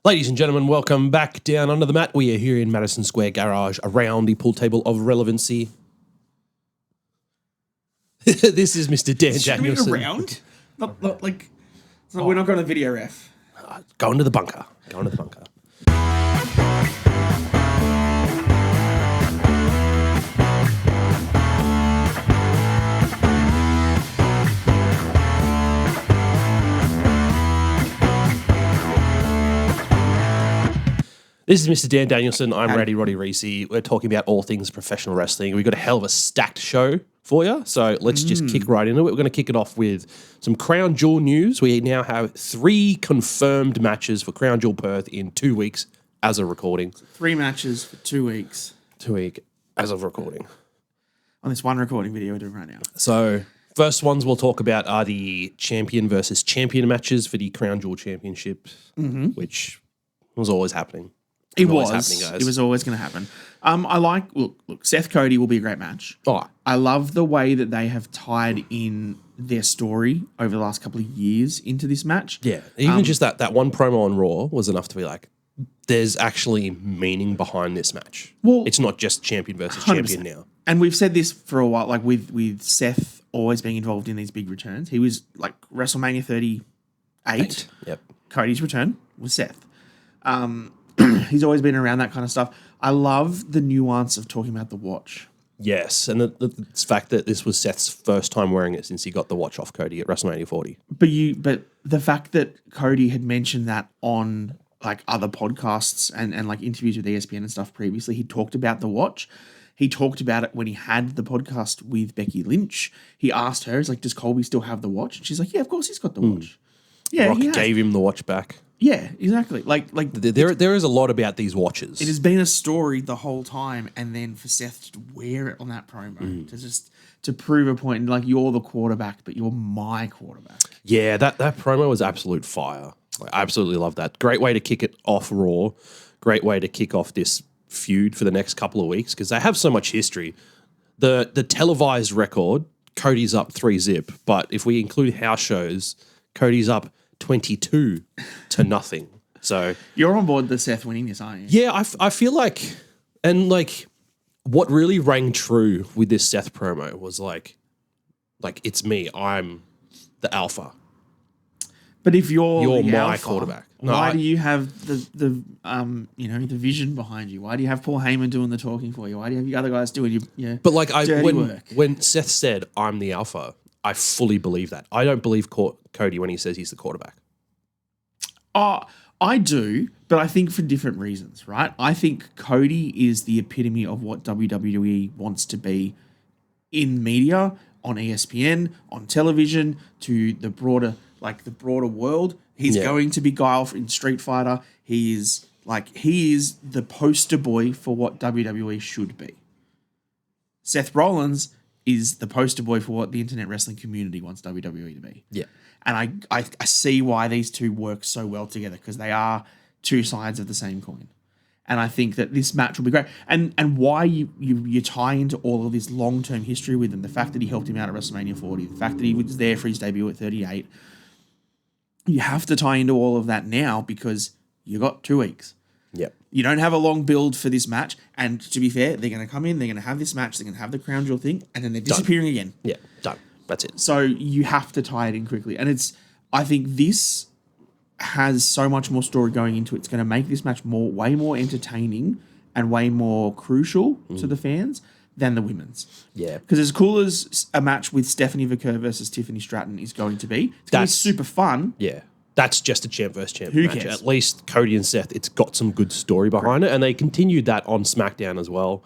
Ladies and gentlemen, welcome back down under the mat. We are here in Madison Square Garage around the pool table of relevancy. This is Mr. Dan Danielson. Should we around? Not like, so we're not going to video ref. Go into the bunker. Go into the bunker. This is Mr. Dan Danielson. I'm Roddy Reece. We're talking about all things professional wrestling. We've got a hell of a stacked show for you, so let's just kick right into it. We're going to kick it off with some Crown Jewel news. We now have 3 confirmed matches for Crown Jewel Perth in 2 weeks as of recording. 3 matches for 2 weeks. 2 weeks as of recording. On this one recording video we're doing right now. So first ones we'll talk about are the champion versus champion matches for the Crown Jewel Championship, which was always happening. It was always going to happen. I like look. Seth Cody will be a great match. Oh, I love the way that they have tied in their story over the last couple of years into this match. yeah. Even just that one promo on Raw was enough to be like, there's actually meaning behind this match. Well, it's not just champion versus 100%. champion now. And we've said this for a while, like with Seth always being involved in these big returns. He was like WrestleMania 38. Yep. Cody's return was Seth. He's always been around that kind of stuff. I love the nuance of talking about the watch. Yes, and the fact that this was Seth's first time wearing it since he got the watch off Cody at WrestleMania 40. But the fact that Cody had mentioned that on like other podcasts and like interviews with ESPN and stuff previously, he talked about the watch. He talked about it when he had the podcast with Becky Lynch. He asked her, he's like, does Colby still have the watch? And she's like, yeah, of course he's got the watch. Yeah, Rock gave him the watch back. Yeah, exactly. Like there is a lot about these watches. It has been a story the whole time, and then for Seth to wear it on that promo to prove a point, like you're the quarterback, but you're my quarterback. Yeah, that promo was absolute fire. I absolutely love that. Great way to kick it off Raw. Great way to kick off this feud for the next couple of weeks because they have so much history. The televised record, Cody's up 3-0, but if we include house shows, Cody's up 22-0. So you're on board the Seth winning this, aren't you? Yeah, I feel like, and like what really rang true with this Seth promo was like it's me, I'm the alpha. But if you're my alpha, quarterback, why do you have the vision behind you? Why do you have Paul Heyman doing the talking for you? Why do you have the other guys doing your But like dirty work? When Seth said I'm the alpha, I fully believe that. I don't believe Cody when he says he's the quarterback. I do, but I think for different reasons, right? I think Cody is the epitome of what WWE wants to be in media, on ESPN, on television, to the broader world. He's going to be Guile in Street Fighter. He is the poster boy for what WWE should be. Seth Rollins is the poster boy for what the internet wrestling community wants WWE to be. Yeah. And I see why these two work so well together because they are two sides of the same coin. And I think that this match will be great. And why you tie into all of this long-term history with him, the fact that he helped him out at WrestleMania 40, the fact that he was there for his debut at 38, you have to tie into all of that now because you got 2 weeks. Yep. You don't have a long build for this match. And to be fair, they're going to come in, they're going to have this match, they're going to have the Crown Jewel thing, and then they're disappearing again. Yeah, done. That's it. So you have to tie it in quickly. And I think this has so much more story going into it. It's going to make this match way more entertaining and way more crucial to the fans than the women's. Yeah. Because as cool as a match with Stephanie Vaquer versus Tiffany Stratton is going to be, it's going to be super fun. Yeah. That's just a champ versus champ Who match. cares? At least Cody and Seth, it's got some good story behind it, and they continued that on SmackDown as well.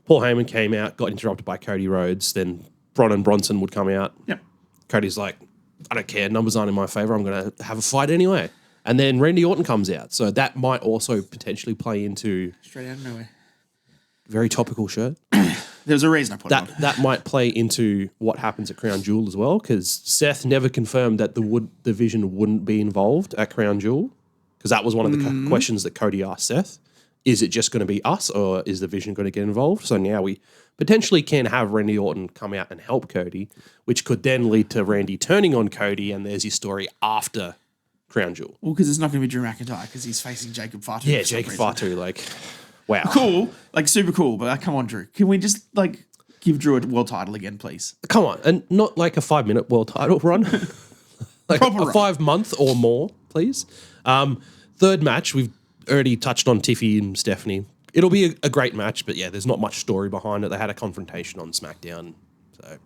Paul Heyman came out, got interrupted by Cody Rhodes, then Bron and Bronson would come out. Yep. Cody's like, I don't care, numbers aren't in my favor, I'm going to have a fight anyway. And then Randy Orton comes out, so that might also potentially play into... Straight out of nowhere. Very topical shirt. There's a reason I put it on. That might play into what happens at Crown Jewel as well, because Seth never confirmed that the Wood division wouldn't be involved at Crown Jewel, because that was one of the questions that Cody asked Seth. Is it just going to be us, or is the division going to get involved? So now we potentially can have Randy Orton come out and help Cody, which could then lead to Randy turning on Cody, and there's his story after Crown Jewel. Well, because it's not going to be Drew McIntyre because he's facing Jacob Fatu. Yeah, Jacob Fatu, like, wow. Cool. Like, super cool. But come on, Drew. Can we just, like, give Drew a world title again, please? Come on. And not like a 5-minute world title run. Like Proper a run. 5-month or more, please. Third match, we've already touched on Tiffy and Stephanie. It'll be a great match, but yeah, there's not much story behind it. They had a confrontation on SmackDown, so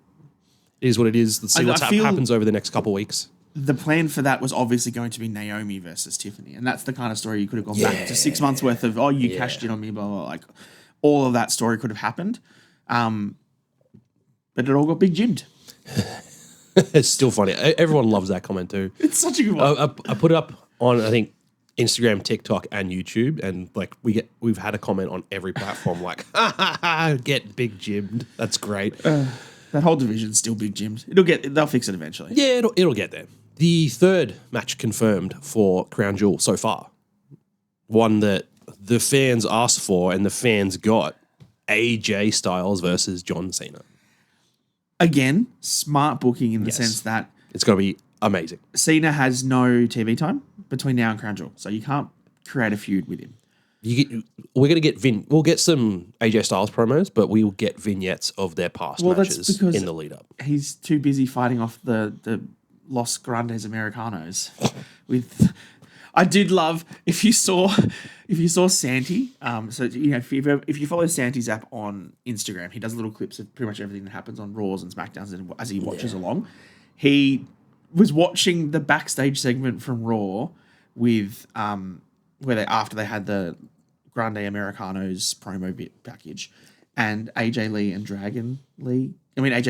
it is what it is. Let's see what happens over the next couple of weeks. The plan for that was obviously going to be Naomi versus Tiffany, and that's the kind of story you could have gone back to 6 months worth of, you cashed in on me, blah, blah, blah. Like, all of that story could have happened, but it all got big gymmed. It's still funny. Everyone loves that comment too. It's such a good one. I put it up on, I think, Instagram, TikTok, and YouTube, and like we've had a comment on every platform like, get big gymmed. That's great. That whole division's still big gymmed. They'll fix it eventually. Yeah, it'll get there. The third match confirmed for Crown Jewel so far, one that the fans asked for and the fans got, AJ Styles versus John Cena. Again, smart booking in the sense that it's going to be amazing. Cena has no TV time between now and Crown Jewel, so you can't create a feud with him. We're going to get we'll get some AJ Styles promos, but we will get vignettes of their past matches in the lead up. He's too busy fighting off the Los Grandes Americanos. I did love if you saw Santi. So if you follow Santi's app on Instagram, he does little clips of pretty much everything that happens on Raws and SmackDowns as he watches along. He was watching the backstage segment from Raw with after they had the Grande Americanos promo bit package, and AJ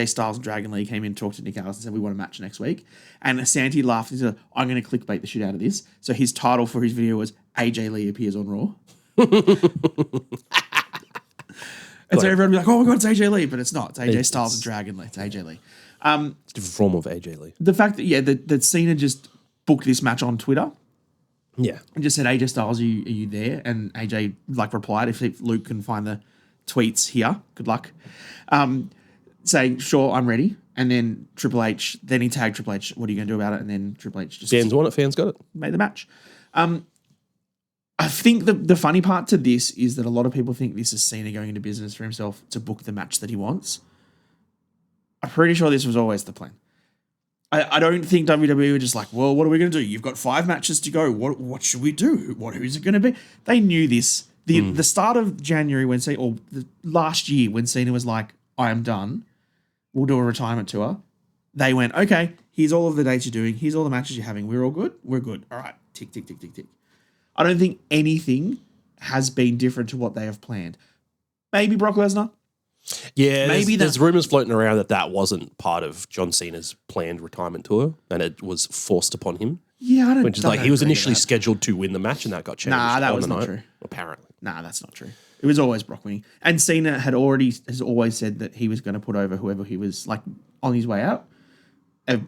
Styles and Dragon Lee came in, talked to Nick Aldis and said, we want a match next week. And Santi laughed and said, I'm going to clickbait the shit out of this. So his title for his video was AJ Lee appears on Raw. And so everyone would be like, oh my God, it's AJ Lee. But it's not. It's AJ Styles and Dragon Lee. It's AJ Lee. It's a different form of AJ Lee. The fact that Cena just booked this match on Twitter. Yeah. And just said, AJ Styles, are you there? And AJ replied, if Luke can find the tweets here, good luck. Saying, sure, I'm ready. And then Triple H, then he tagged Triple H, what are you going to do about it? And then Triple H just... Fans want it, fans got it. Made the match. I think the funny part to this is that a lot of people think this is Cena going into business for himself to book the match that he wants. I'm pretty sure this was always the plan. I don't think WWE were just like, well, what are we going to do? You've got 5 matches to go. What should we do? Who's it going to be? They knew this. The start of January last year when Cena was like, I am done. We'll do a retirement tour. They went, okay, here's all of the dates you're doing. Here's all the matches you're having. We're all good? We're good. All right. Tick, tick, tick, tick, tick. I don't think anything has been different to what they have planned. Maybe Brock Lesnar. Yeah, there's rumors floating around that wasn't part of John Cena's planned retirement tour and it was forced upon him. Yeah, I don't Which is like he was initially scheduled to win the match and that got changed. Nah, that was not true. Apparently. Nah, that's not true. It was always Brock winning. And Cena has always said that he was going to put over whoever he was on his way out.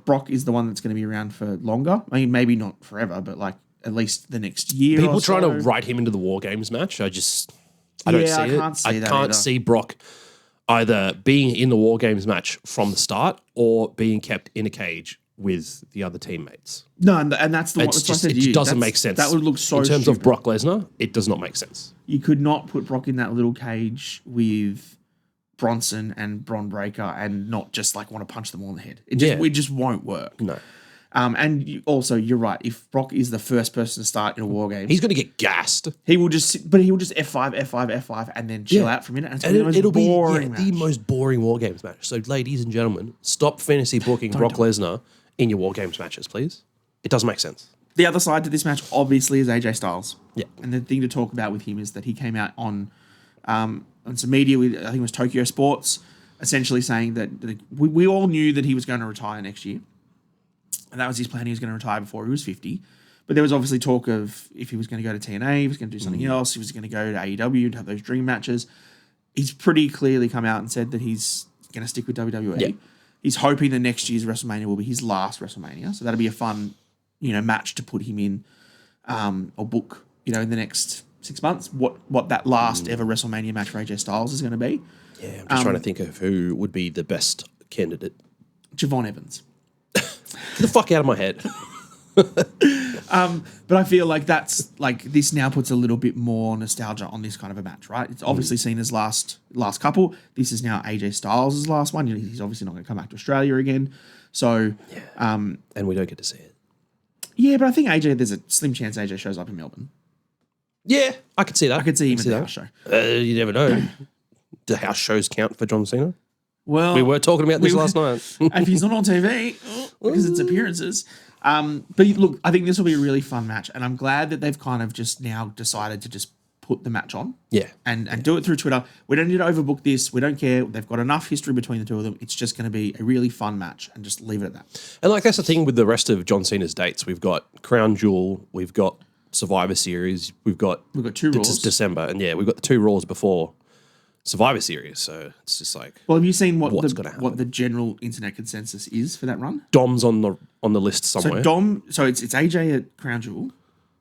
Brock is the one that's going to be around for longer. I mean, maybe not forever, but at least the next year. People trying to write him into the War Games match. I don't see it. I can't see Brock either being in the War Games match from the start or being kept in a cage with the other teammates. No, and that's the one. It doesn't make sense. That would look so in terms stupid. of Brock Lesnar, it does not make sense. You could not put Brock in that little cage with Bronson and Bron Breakker and not just want to punch them all in the head. It just won't work. No. And you're right. If Brock is the first person to start in a War Game, he's going to get gassed. He will just F5, and then chill out for a minute. And it'll be the most boring War Games match. So, ladies and gentlemen, stop fantasy booking Brock Lesnar in your War Games matches, please. It doesn't make sense. The other side to this match, obviously, is AJ Styles. Yeah. And the thing to talk about with him is that he came out on some media with, I think it was Tokyo Sports, essentially saying that we all knew that he was going to retire next year. And that was his plan. He was going to retire before he was 50. But there was obviously talk of if he was going to go to TNA, he was going to do something else, he was going to go to AEW to have those dream matches. He's pretty clearly come out and said that he's going to stick with WWE. Yeah. He's hoping that next year's WrestleMania will be his last WrestleMania. So that'll be a fun, match to put him in or book, in the next 6 months, what that last ever WrestleMania match for AJ Styles is going to be. Yeah, I'm just trying to think of who would be the best candidate. Javon Evans. Get the fuck out of my head. But I feel like that's like this now puts a little bit more nostalgia on this kind of a match, right? It's obviously Cena's last couple. This is now AJ Styles' last one. He's obviously not going to come back to Australia again. So, and we don't get to see it. Yeah, but I think there's a slim chance AJ shows up in Melbourne. Yeah, I could see that. I could see him in the house show. You never know. Do house shows count for John Cena? Well, we were talking about this last night. If he's not on TV, because it's appearances. But look, I think this will be a really fun match, and I'm glad that they've kind of just now decided to just put the match on. Yeah. And do it through Twitter. We don't need to overbook this. We don't care. They've got enough history between the two of them. It's just going to be a really fun match, and just leave it at that. And like that's the thing with the rest of John Cena's dates. We've got Crown Jewel, we've got Survivor Series, we've got 2 Raws. December, and we've got the 2 Raws before Survivor Series. So it's just like, well, have you seen what the general internet consensus is for that run? Dom's on the list somewhere. So it's AJ at Crown Jewel,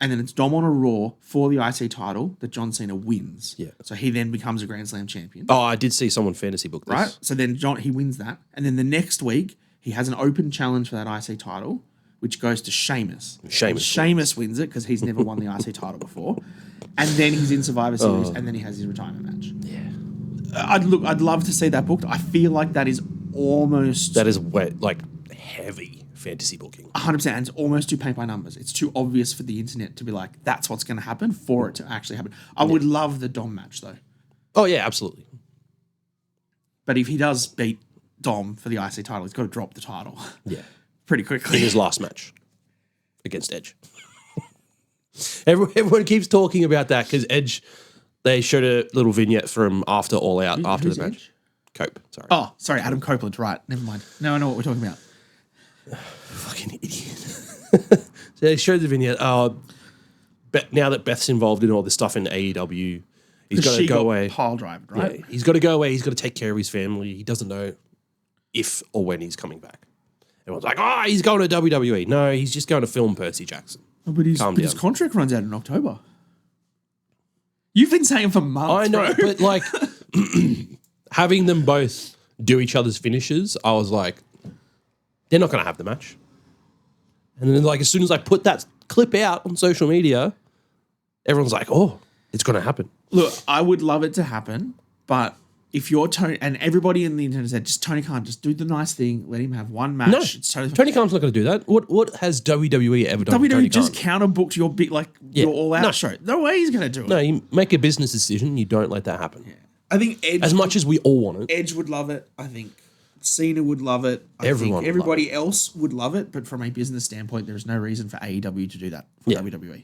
and then it's Dom on a Raw for the IC title that John Cena wins. Yeah. So he then becomes a Grand Slam champion. Oh, I did see someone fantasy book this. Right. So then he wins that, and then the next week he has an open challenge for that IC title, which goes to Sheamus. Sheamus wins it because he's never won the IC title before, and then he's in Survivor Series, and then he has his retirement match. Yeah. I'd love to see that booked. I feel like that is almost... That is wet, like heavy fantasy booking. 100%. And it's almost too paint by numbers. It's too obvious for the internet to be like, that's what's going to happen for it to actually happen. I would love the Dom match, though. Oh, yeah, absolutely. But if he does beat Dom for the IC title, he's got to drop the title. Yeah. Pretty quickly. In his last match against Edge. Everyone keeps talking about that because Edge... They showed a little vignette from after All Out, after the match. Cope, sorry. Oh, sorry, Adam Copeland, right. Never mind. Now I know what we're talking about. Fucking idiot. So they showed the vignette. But now that Beth's involved in all this stuff in AEW, he's got to go away. Pile drive, right? Yeah, he's got to go away. He's got to take care of his family. He doesn't know if or when he's coming back. Everyone's like, he's going to WWE. No, he's just going to film Percy Jackson. Oh, but his contract runs out in October. You've been saying for months, I know, bro. but like having them both do each other's finishes, I was like, they're not going to have the match. And then like as soon as I put that clip out on social media, everyone's like, oh, it's going to happen. Look, I would love it to happen, but if you're Tony, and everybody in the internet said, just Tony Khan, just do the nice thing, let him have one match. No, it's Tony Khan's not going to do that. What has WWE ever done? WWE just counterbooked your big, your all-out show. No way he's going to do it. No, you make a business decision, you don't let that happen. Yeah. I think Edge... As much as we all want it. Edge would love it. I think Cena would love it. Everybody else would love it, but from a business standpoint, there's no reason for AEW to do that for WWE,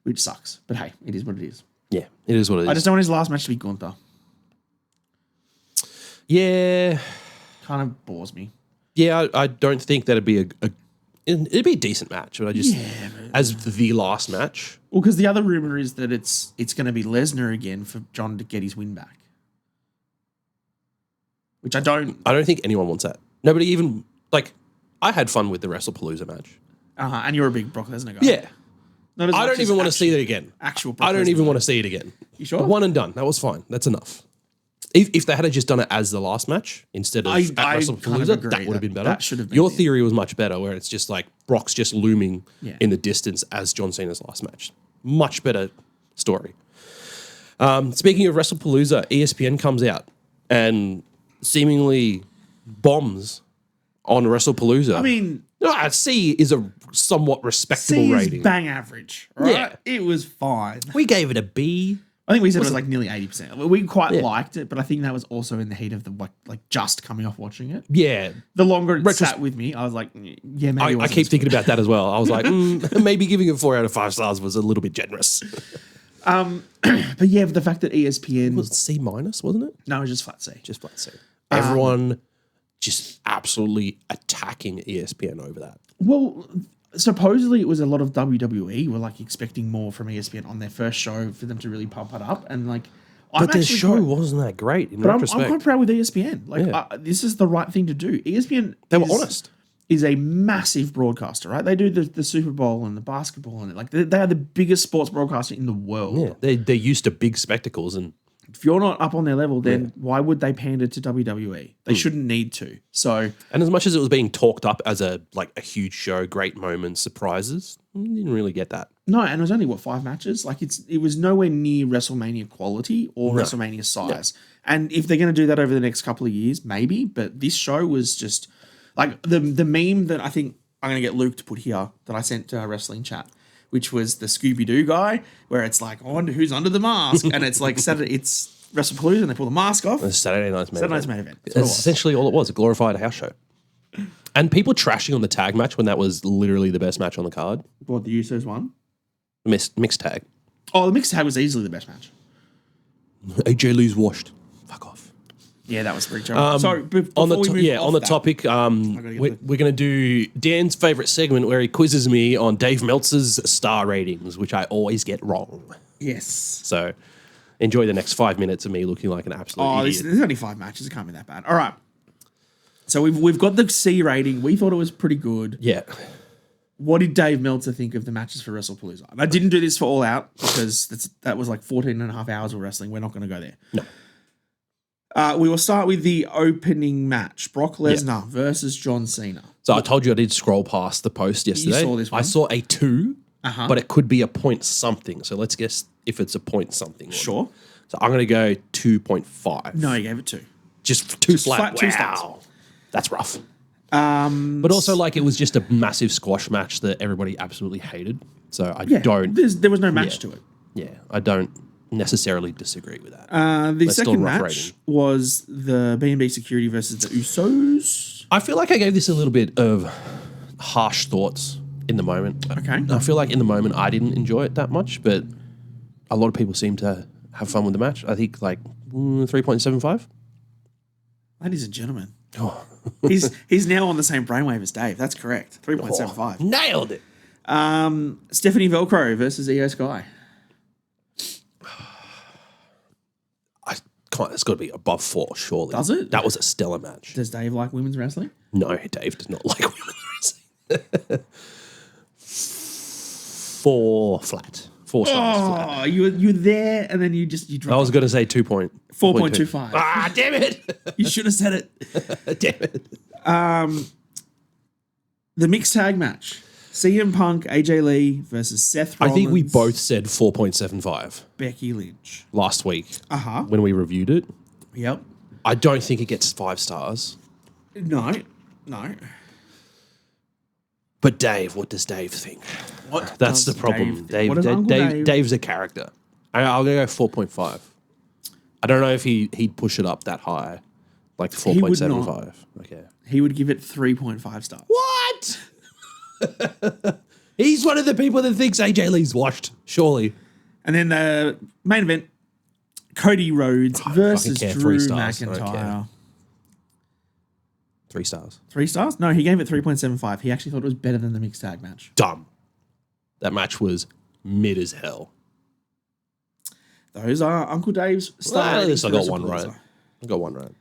which sucks. But hey, it is what it is. Yeah, it is what it is. I just don't want his last match to be Gunther. Yeah. Kind of bores me. Yeah, I don't think that'd be it'd be a decent match, but I just as the last match. Well, because the other rumor is that it's going to be Lesnar again for John to get his win back, which I don't think anyone wants that. Nobody even like. I had fun with the WrestlePalooza match. And you're a big Brock Lesnar guy. Yeah. I don't even want to see that again. I don't even want to see it again. You sure? One and done. That was fine. That's enough. If they had just done it as the last match instead of at WrestlePalooza, that would have been better. That should have been. Your theory was much better, where it's just like Brock's just looming in the distance as John Cena's last match. Much better story. Speaking of WrestlePalooza, ESPN comes out and seemingly bombs on WrestlePalooza. I mean, C is a somewhat respectable rating. Bang average, right? Yeah. It was fine. We gave it a B. I think we said it was like nearly 80%. We quite liked it, but I think that was also in the heat of the like just coming off watching it. Yeah. The longer it sat with me, I was like, yeah, maybe I keep thinking about that as well. I was like, maybe giving it 4 out of 5 stars was a little bit generous. But yeah, the fact that ESPN... Was it C-, wasn't it? No, it was just flat C. Just flat C. Everyone just absolutely attacking ESPN over that. Well... Supposedly it was a lot of WWE were like expecting more from ESPN on their first show for them to really pump it up, and like, but their show wasn't that great. In retrospect, I'm quite proud with ESPN. Like, this is the right thing to do. ESPN, they were honest. Is a massive broadcaster, right? They do the Super Bowl and the basketball, and like they are the biggest sports broadcaster in the world. Yeah, they're used to big spectacles, and If you're not up on their level, then why would they pander to WWE? They shouldn't need to. So, and as much as it was being talked up as a huge show, great moments, surprises, didn't really get that. no, and it was only 5 matches. Like it was nowhere near WrestleMania quality or WrestleMania size. No. And if they're going to do that over the next couple of years, maybe. But this show was just like the meme that I think I'm going to get Luke to put here that I sent to our wrestling chat, which was the Scooby-Doo guy, where it's like, I wonder who's under the mask. And it's like Saturday, it's WrestlePalooza, and they pull the mask off. It's Saturday night's main event. That's essentially all it was, a glorified house show. And people trashing on the tag match when that was literally the best match on the card. What, the Usos won? Mixed tag. Oh, the mixed tag was easily the best match. AJ Lee's washed. Fuck off. Yeah, that was pretty terrible. Sorry, on the topic, we're going to do Dan's favourite segment where he quizzes me on Dave Meltzer's star ratings, which I always get wrong. Yes. So enjoy the next 5 minutes of me looking like an absolute idiot. There's only 5 matches. It can't be that bad. All right. So we've got the C rating. We thought it was pretty good. Yeah. What did Dave Meltzer think of the matches for WrestlePalooza? And I didn't do this for All Out because that was like 14 and a half hours of wrestling. We're not going to go there. No. We will start with the opening match. Brock Lesnar versus John Cena. So I told you I did scroll past the post yesterday. You saw this one? I saw a 2, but it could be a point something. So let's guess if it's a point something. Sure. So I'm going to go 2.5. No, you gave it 2. Just 2 flat. Flat 2 wow. stars. That's rough. But also, like, it was just a massive squash match that everybody absolutely hated. So there was no match to it. Yeah, I don't necessarily disagree with that. The second match was the B&B Security versus the Usos. I feel like I gave this a little bit of harsh thoughts in the moment. Okay. I feel like in the moment I didn't enjoy it that much, but a lot of people seem to have fun with the match. I think like 3.75. Ladies and gentlemen. Oh. he's now on the same brainwave as Dave. That's correct. 3.75. Nailed it. Stephanie Velcro versus Io Sky. It's got to be above 4, surely. Does it? That was a stellar match. Does Dave like women's wrestling? No, Dave does not like women's wrestling. 4 flat. 4 stars flat. Oh, you were there and then you dropped. I was going to say 4.25. Ah, damn it. You should have said it. Damn it. The mixed tag match. CM Punk, AJ Lee versus Seth Rollins. I think we both said 4.75 Becky Lynch last week when we reviewed it. Yep. I don't think it gets 5 stars. No. But Dave, what does Dave think? That's the problem. Dave's a character. I'll go 4.5. I don't know if he'd push it up that high, like 4.75. Okay. He would give it 3.5 stars. What? He's one of the people that thinks AJ Lee's washed, surely. And then the main event, Cody Rhodes versus Drew McIntyre. 3 stars. 3 stars? No, he gave it 3.75. He actually thought it was better than the mixed tag match. Dumb. That match was mid as hell. Those are Uncle Dave's star ratings. I got one right.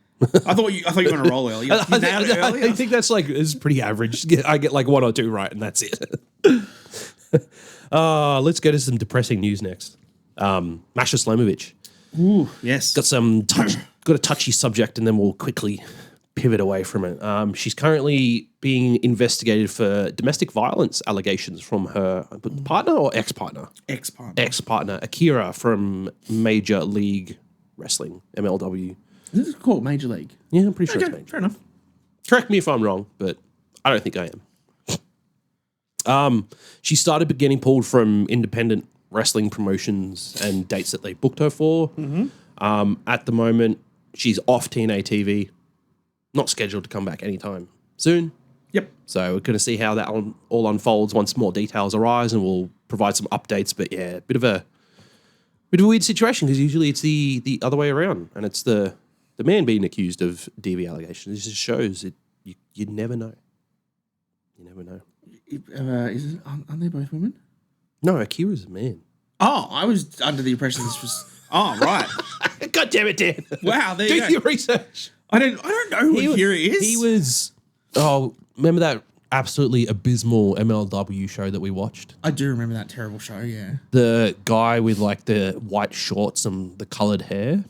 I thought you were going to roll earlier. You nailed it earlier. I think that's it's pretty average. I get like 1 or 2 right, and that's it. Let's go to some depressing news next. Masha Slamovich. Ooh, yes. Got a touchy subject, and then we'll quickly pivot away from it. She's currently being investigated for domestic violence allegations from her partner or ex-partner? Ex-partner, Akira from Major League Wrestling, MLW. This is called Major League. Yeah, I'm pretty sure it's Major. Fair enough. Correct me if I'm wrong, but I don't think I am. She started getting pulled from independent wrestling promotions and dates that they booked her for. Mm-hmm. At the moment, she's off TNA TV, not scheduled to come back anytime soon. Yep. So we're going to see how that all unfolds once more details arise, and we'll provide some updates. But yeah, bit of a weird situation because usually it's the other way around, and it's the man being accused of DV allegations. This just shows it. You never know. You never know. Aren't they both women? No, Akira's a man. Oh, I was under the impression this was. Oh, right. God damn it, Dan! Wow, there you go. Do your research. I don't know who Akira is. He was. Oh, remember that absolutely abysmal MLW show that we watched? I do remember that terrible show. Yeah. The guy with like the white shorts and the coloured hair.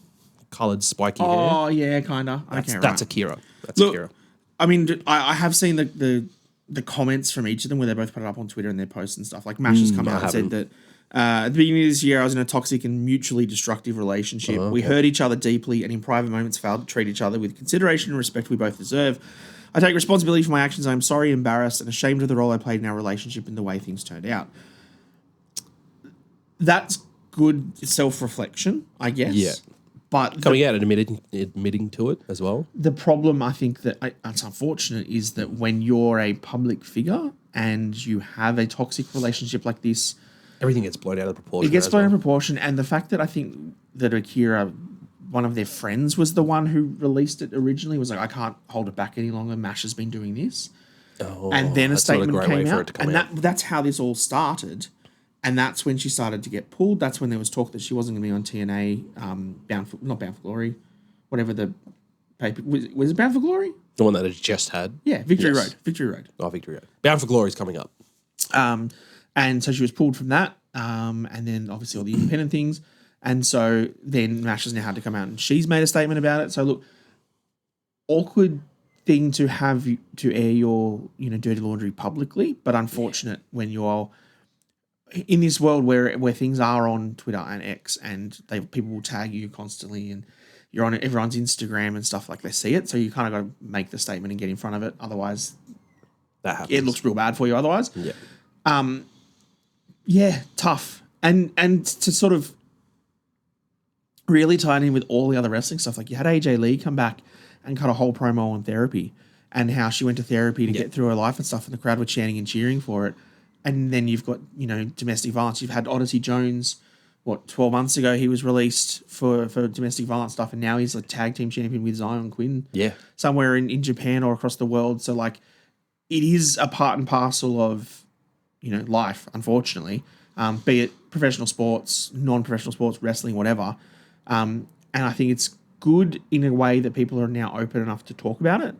coloured spiky hair. Oh yeah, kinda. That's Akira. That's Look, Akira. I mean, I have seen the comments from each of them where they both put it up on Twitter and their posts and stuff. Like Mash has come out and said that at the beginning of this year, I was in a toxic and mutually destructive relationship. We hurt each other deeply and in private moments failed to treat each other with consideration and respect we both deserve. I take responsibility for my actions. I am sorry, embarrassed, and ashamed of the role I played in our relationship and the way things turned out. That's good self-reflection, I guess. Yeah. But Coming out and admitting to it as well. the problem, I think that's unfortunate, is that when you're a public figure and you have a toxic relationship like this, Everything gets blown out of proportion. it gets blown out of proportion. And the fact that I think that Akira, one of their friends, was the one who released it originally, was like, I can't hold it back any longer. Mash has been doing this. Oh, And then a that's not statement great way came for it out. to come And out. that's how this all started. And that's when she started to get pulled. That's when there was talk that she wasn't going to be on TNA, not Bound for Glory, whatever the paper was it Bound for Glory? The one that it just had. Yeah, Victory Yes. Road. Victory Road. Oh, Victory Road. Bound for Glory is coming up. And so she was pulled from that. And then obviously all the independent things. And so then Mash has now had to come out and she's made a statement about it. So look, awkward thing to have to air your, dirty laundry publicly, but unfortunate when you're in this world where things are on Twitter and X and people will tag you constantly and you're on everyone's Instagram and stuff, like they see it. So you kind of got to make the statement and get in front of it. Otherwise, That happens. it looks real bad for you otherwise. Yeah. Yeah, tough. And to sort of really tie it in with all the other wrestling stuff, like you had AJ Lee come back and cut a whole promo on therapy and how she went to therapy to get through her life and stuff, and the crowd were chanting and cheering for it. And then you've got, domestic violence. You've had Odyssey Jones, 12 months ago he was released for domestic violence stuff, and now he's a tag team champion with Zion Quinn. Yeah. Somewhere in Japan or across the world. So, like, it is a part and parcel of, life, unfortunately, be it professional sports, non-professional sports, wrestling, whatever. And I think it's good in a way that people are now open enough to talk about it,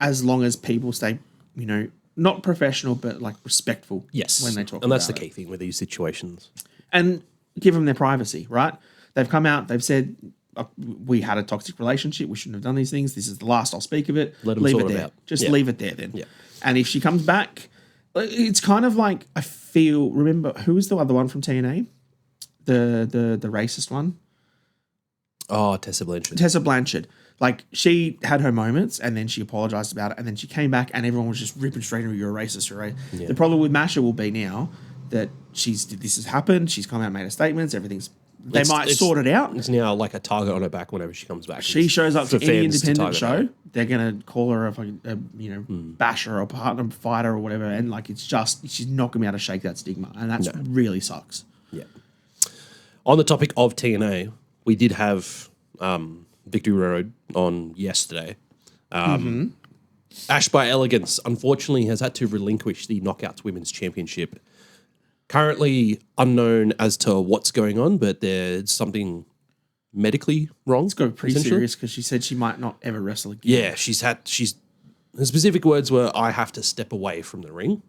as long as people stay, not professional, but like respectful. Yes. When they talk about it. And that's the key thing with these situations. And give them their privacy, right? They've come out, they've said, we had a toxic relationship, we shouldn't have done these things, this is the last I'll speak of it. Let them leave sort it it there. out. Just leave it there then. Yeah. And if she comes back, it's kind of like, I feel, remember, who was the other one from TNA? The racist one? Oh, Tessa Blanchard. Tessa Blanchard. Like, she had her moments and then she apologized about it and then she came back and everyone was just ripping straight into, you're a racist, right? Yeah. The problem with Masha will be now that this has happened, she's come out and made her statements, they might sort it out. It's now like a target on her back whenever she comes back. She shows up for to any fans to independent target show, they're going to call her a basher or a partner fighter or whatever. And like, it's just, she's not going to be able to shake that stigma. And that's really sucks. Yeah. On the topic of TNA, we did have Victory Road on yesterday. Ash by Elegance, unfortunately, has had to relinquish the Knockouts Women's Championship. Currently unknown as to what's going on, but there's something medically wrong. It's got pretty serious because she said she might not ever wrestle again. Yeah, her specific words were, I have to step away from the ring.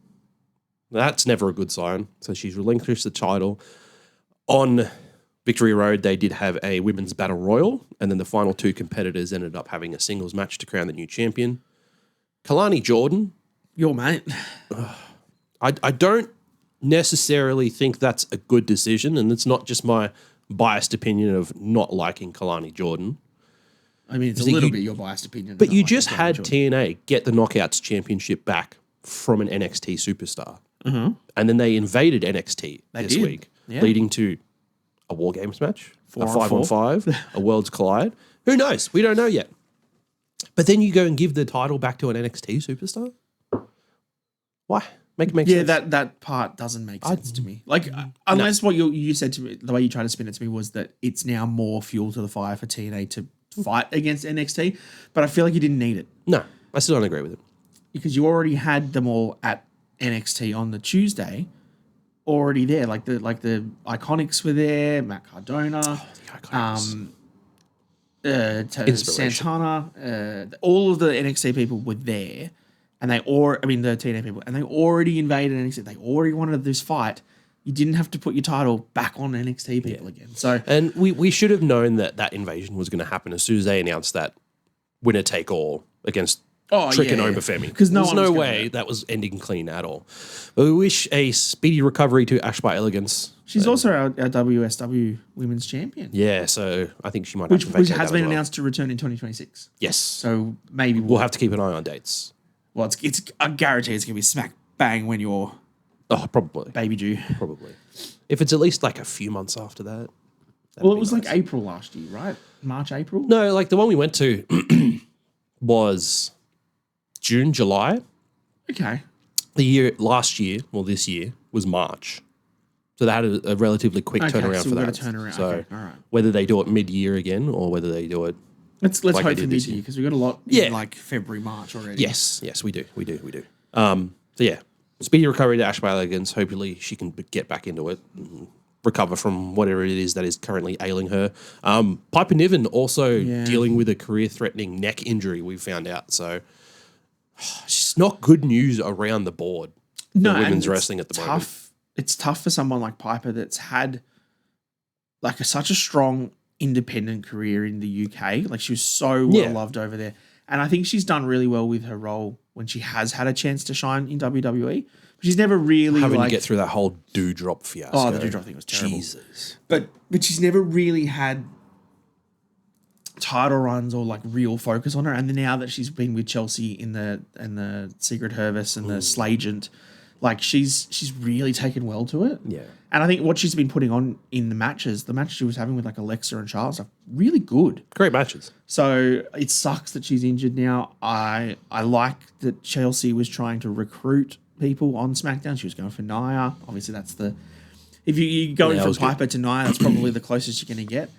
That's never a good sign. So she's relinquished the title. On Victory Road, they did have a women's battle royal, and then the final two competitors ended up having a singles match to crown the new champion. Kalani Jordan. Your mate. I don't necessarily think that's a good decision, and it's not just my biased opinion of not liking Kalani Jordan. I mean, it's a little bit your biased opinion. But you just had TNA get the Knockouts Championship back from an NXT superstar. And then they invaded NXT this week, leading to a War Games match, a 5-on-5, a Worlds Collide. Who knows? We don't know yet. But then you go and give the title back to an NXT superstar? Why? Make sense. Yeah, that part doesn't make sense to me. Like, unless what you said to me, the way you tried to spin it to me was that it's now more fuel to the fire for TNA to fight against NXT, but I feel like you didn't need it. No, I still don't agree with it. Because you already had them all at NXT on the Tuesday, already there. Like the Iconics were there, Matt Cardona, Santana, all of the NXT people were there. And the TNA people, and they already invaded NXT. They already wanted this fight. you didn't have to put your title back on NXT people again. So, and we should have known that invasion was going to happen as soon as they announced that winner take all against Trick and Obafemi. Because there's no way that was ending clean at all. But we wish a speedy recovery to Ash by Elegance. She's also our WSW Women's Champion. Yeah, so I think she might which have to vacate has that been as well. announced to return in 2026. Yes. So maybe We'll have to keep an eye on dates. Well, it's I guarantee it's going to be smack bang when you're Probably. baby due. Probably. If it's at least like a few months after that. Well, it was like April last year, right? March, April? No, like the one we went to was June, July. Okay. Last year, or this year, was March. So they had a relatively quick turnaround so for we've that. got a turnaround. So Okay, all right. whether they do it mid-year again or whether they do it... Let's like hope they for did this mid-year year. because we've got a lot in like February, March already. Yes, we do. So yeah, speedy recovery to Ash by Elegance. Hopefully she can get back into it and recover from whatever it is that is currently ailing her. Piper Niven also dealing with a career-threatening neck injury, we found out. So it's not good news around the board for women's wrestling at the moment. It's tough for someone like Piper that's had like such a strong independent career in the UK. Like she was so well loved over there. And I think she's done really well with her role when she has had a chance to shine in WWE. But she's never really having to get through that whole Doudrop fiasco. Oh, the Doudrop thing was terrible. Jesus. But she's never really had title runs or like real focus on her. And then now that she's been with Chelsea in the Secret Hervis and the Slagent, like she's really taken well to it. Yeah. And I think what she's been putting on in the matches she was having with like Alexa and Charles are really good. Great matches. So it sucks that she's injured now. I like that Chelsea was trying to recruit people on SmackDown. She was going for Nia. Obviously that's if you go in from Piper to Nia, that's probably the closest you're going to get.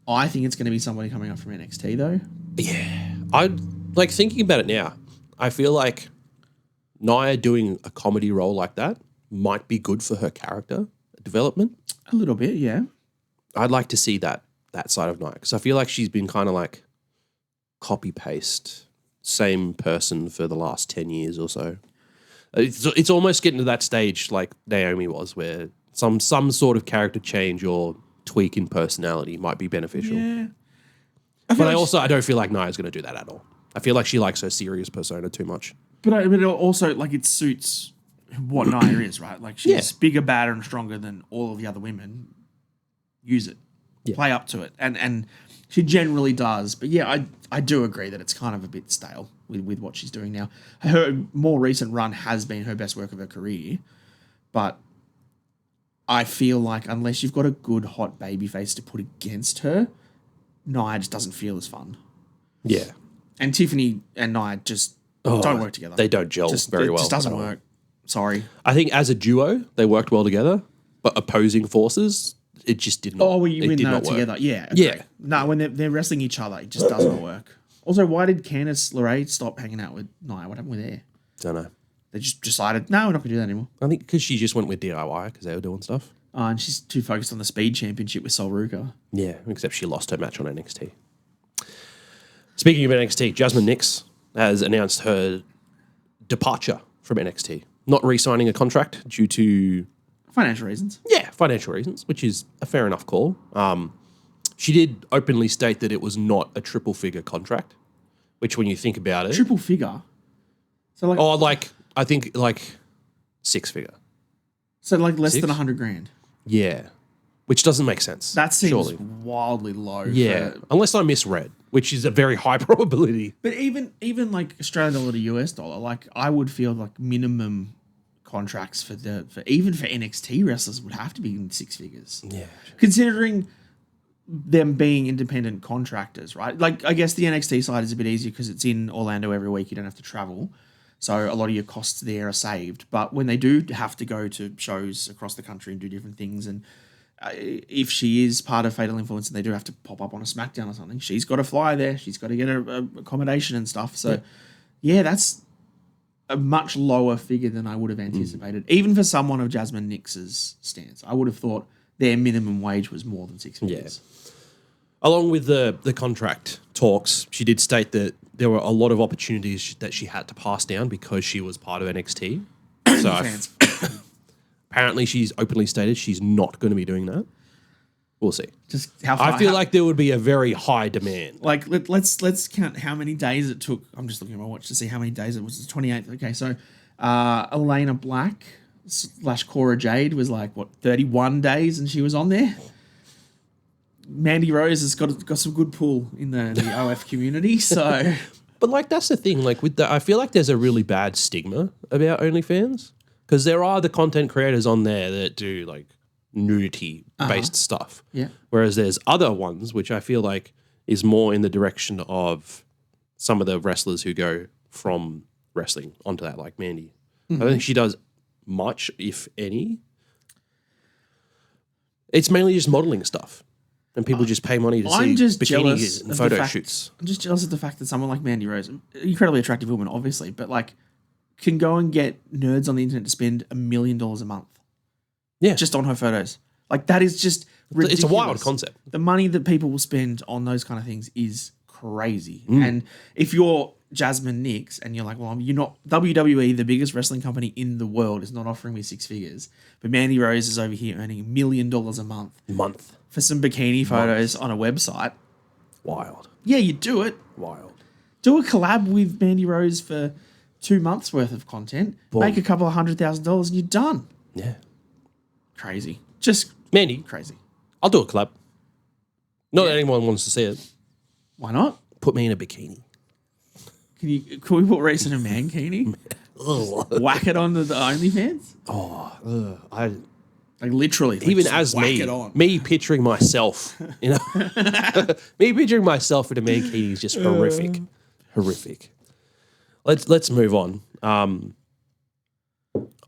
I think it's going to be somebody coming up from NXT though. Yeah. I like thinking about it now. I feel like Nia doing a comedy role like that might be good for her character development. A little bit, yeah. I'd like to see that side of Nia because I feel like she's been kind of like copy-paste, same person for the last 10 years or so. It's almost getting to that stage like Naomi was where some sort of character change or tweak in personality might be beneficial. Yeah. But I don't feel like Nia's going to do that at all. I feel like she likes her serious persona too much. But it also, like, it suits what Nia is, right? Like, she's bigger, badder, and stronger than all of the other women. Use it. Yeah. Play up to it. And she generally does. But, yeah, I do agree that it's kind of a bit stale with what she's doing now. Her more recent run has been her best work of her career. But I feel like unless you've got a good, hot baby face to put against her, Nia just doesn't feel as fun. Yeah. And Tiffany and Nia just don't work together. They don't gel very well. It just doesn't work. Sorry. I think as a duo, they worked well together, but opposing forces, it just did not. Oh, when they're together. Yeah. Okay. Yeah. No, when they're wrestling each other, it just doesn't work. Also, why did Candice LeRae stop hanging out with Nia? What happened with her? Don't know. They just decided, no, we're not going to do that anymore. I think because she just went with DIY because they were doing stuff. And she's too focused on the Speed Championship with Sol Ruka. Yeah, except she lost her match on NXT. Speaking of NXT, Jasmine Nix has announced her departure from NXT. Not re-signing a contract due to... financial reasons. Yeah, financial reasons, which is a fair enough call. She did openly state that it was not a triple-figure contract, which when you think about it... Triple figure? So I think six-figure. So less than 100 grand? Yeah, which doesn't make sense. That seems wildly low. Yeah, unless I misread, which is a very high probability. But even like Australian dollar to US dollar, like I would feel like minimum contracts for even for NXT wrestlers would have to be in six figures. Yeah, considering them being independent contractors, right? Like I guess the NXT side is a bit easier because it's in Orlando every week. You don't have to travel. So a lot of your costs there are saved. But when they do have to go to shows across the country and do different things, and if she is part of Fatal Influence and they do have to pop up on a SmackDown or something, she's got to fly there. She's got to get her accommodation and stuff. So, yeah, that's a much lower figure than I would have anticipated. Even for someone of Jasmine Nix's stance, I would have thought their minimum wage was more than six figures. Yeah. Along with the contract talks, she did state that there were a lot of opportunities that she had to pass down because she was part of NXT. So apparently she's openly stated she's not going to be doing that. We'll see. Just how far, I feel like there would be a very high demand. Like let's count how many days it took. I'm just looking at my watch to see how many days it was. It's 28th. Okay, so Elena Black / Cora Jade was like 31 days, and she was on there. Mandy Rose has got some good pull in the OF community. So, but like that's the thing. Like I feel like there's a really bad stigma about OnlyFans because there are the content creators on there that do like nudity based stuff. Yeah. Whereas there's other ones which I feel like is more in the direction of some of the wrestlers who go from wrestling onto that, like Mandy. I don't think she does much, if any. It's mainly just modeling stuff. And people just pay money to see bikinis and photo shoots. I'm just jealous of the fact that someone like Mandy Rose, incredibly attractive woman, obviously, but like can go and get nerds on the internet to spend $1 million a month. Yeah. Just on her photos. Like that is just ridiculous. It's a wild concept. The money that people will spend on those kind of things is crazy. And if you're Jasmine Nix and you're like, well, you're not WWE, the biggest wrestling company in the world, is not offering me 6 figures, but Mandy Rose is over here earning $1 million a month for some bikini photos on a website. Wild. Yeah, you do it. Wild. Do a collab with Mandy Rose for 2 months worth of content. Boom. Make a couple of $100,000 and you're done. Yeah. Crazy. Just Mandy. Crazy. I'll do a collab. Not that anyone wants to see it. Why not? Put me in a bikini. Can we put Reece in a mankini? Whack it onto the OnlyFans? Like literally. Like even as me picturing myself, me picturing myself in a mankini is just horrific. Horrific. Let's move on.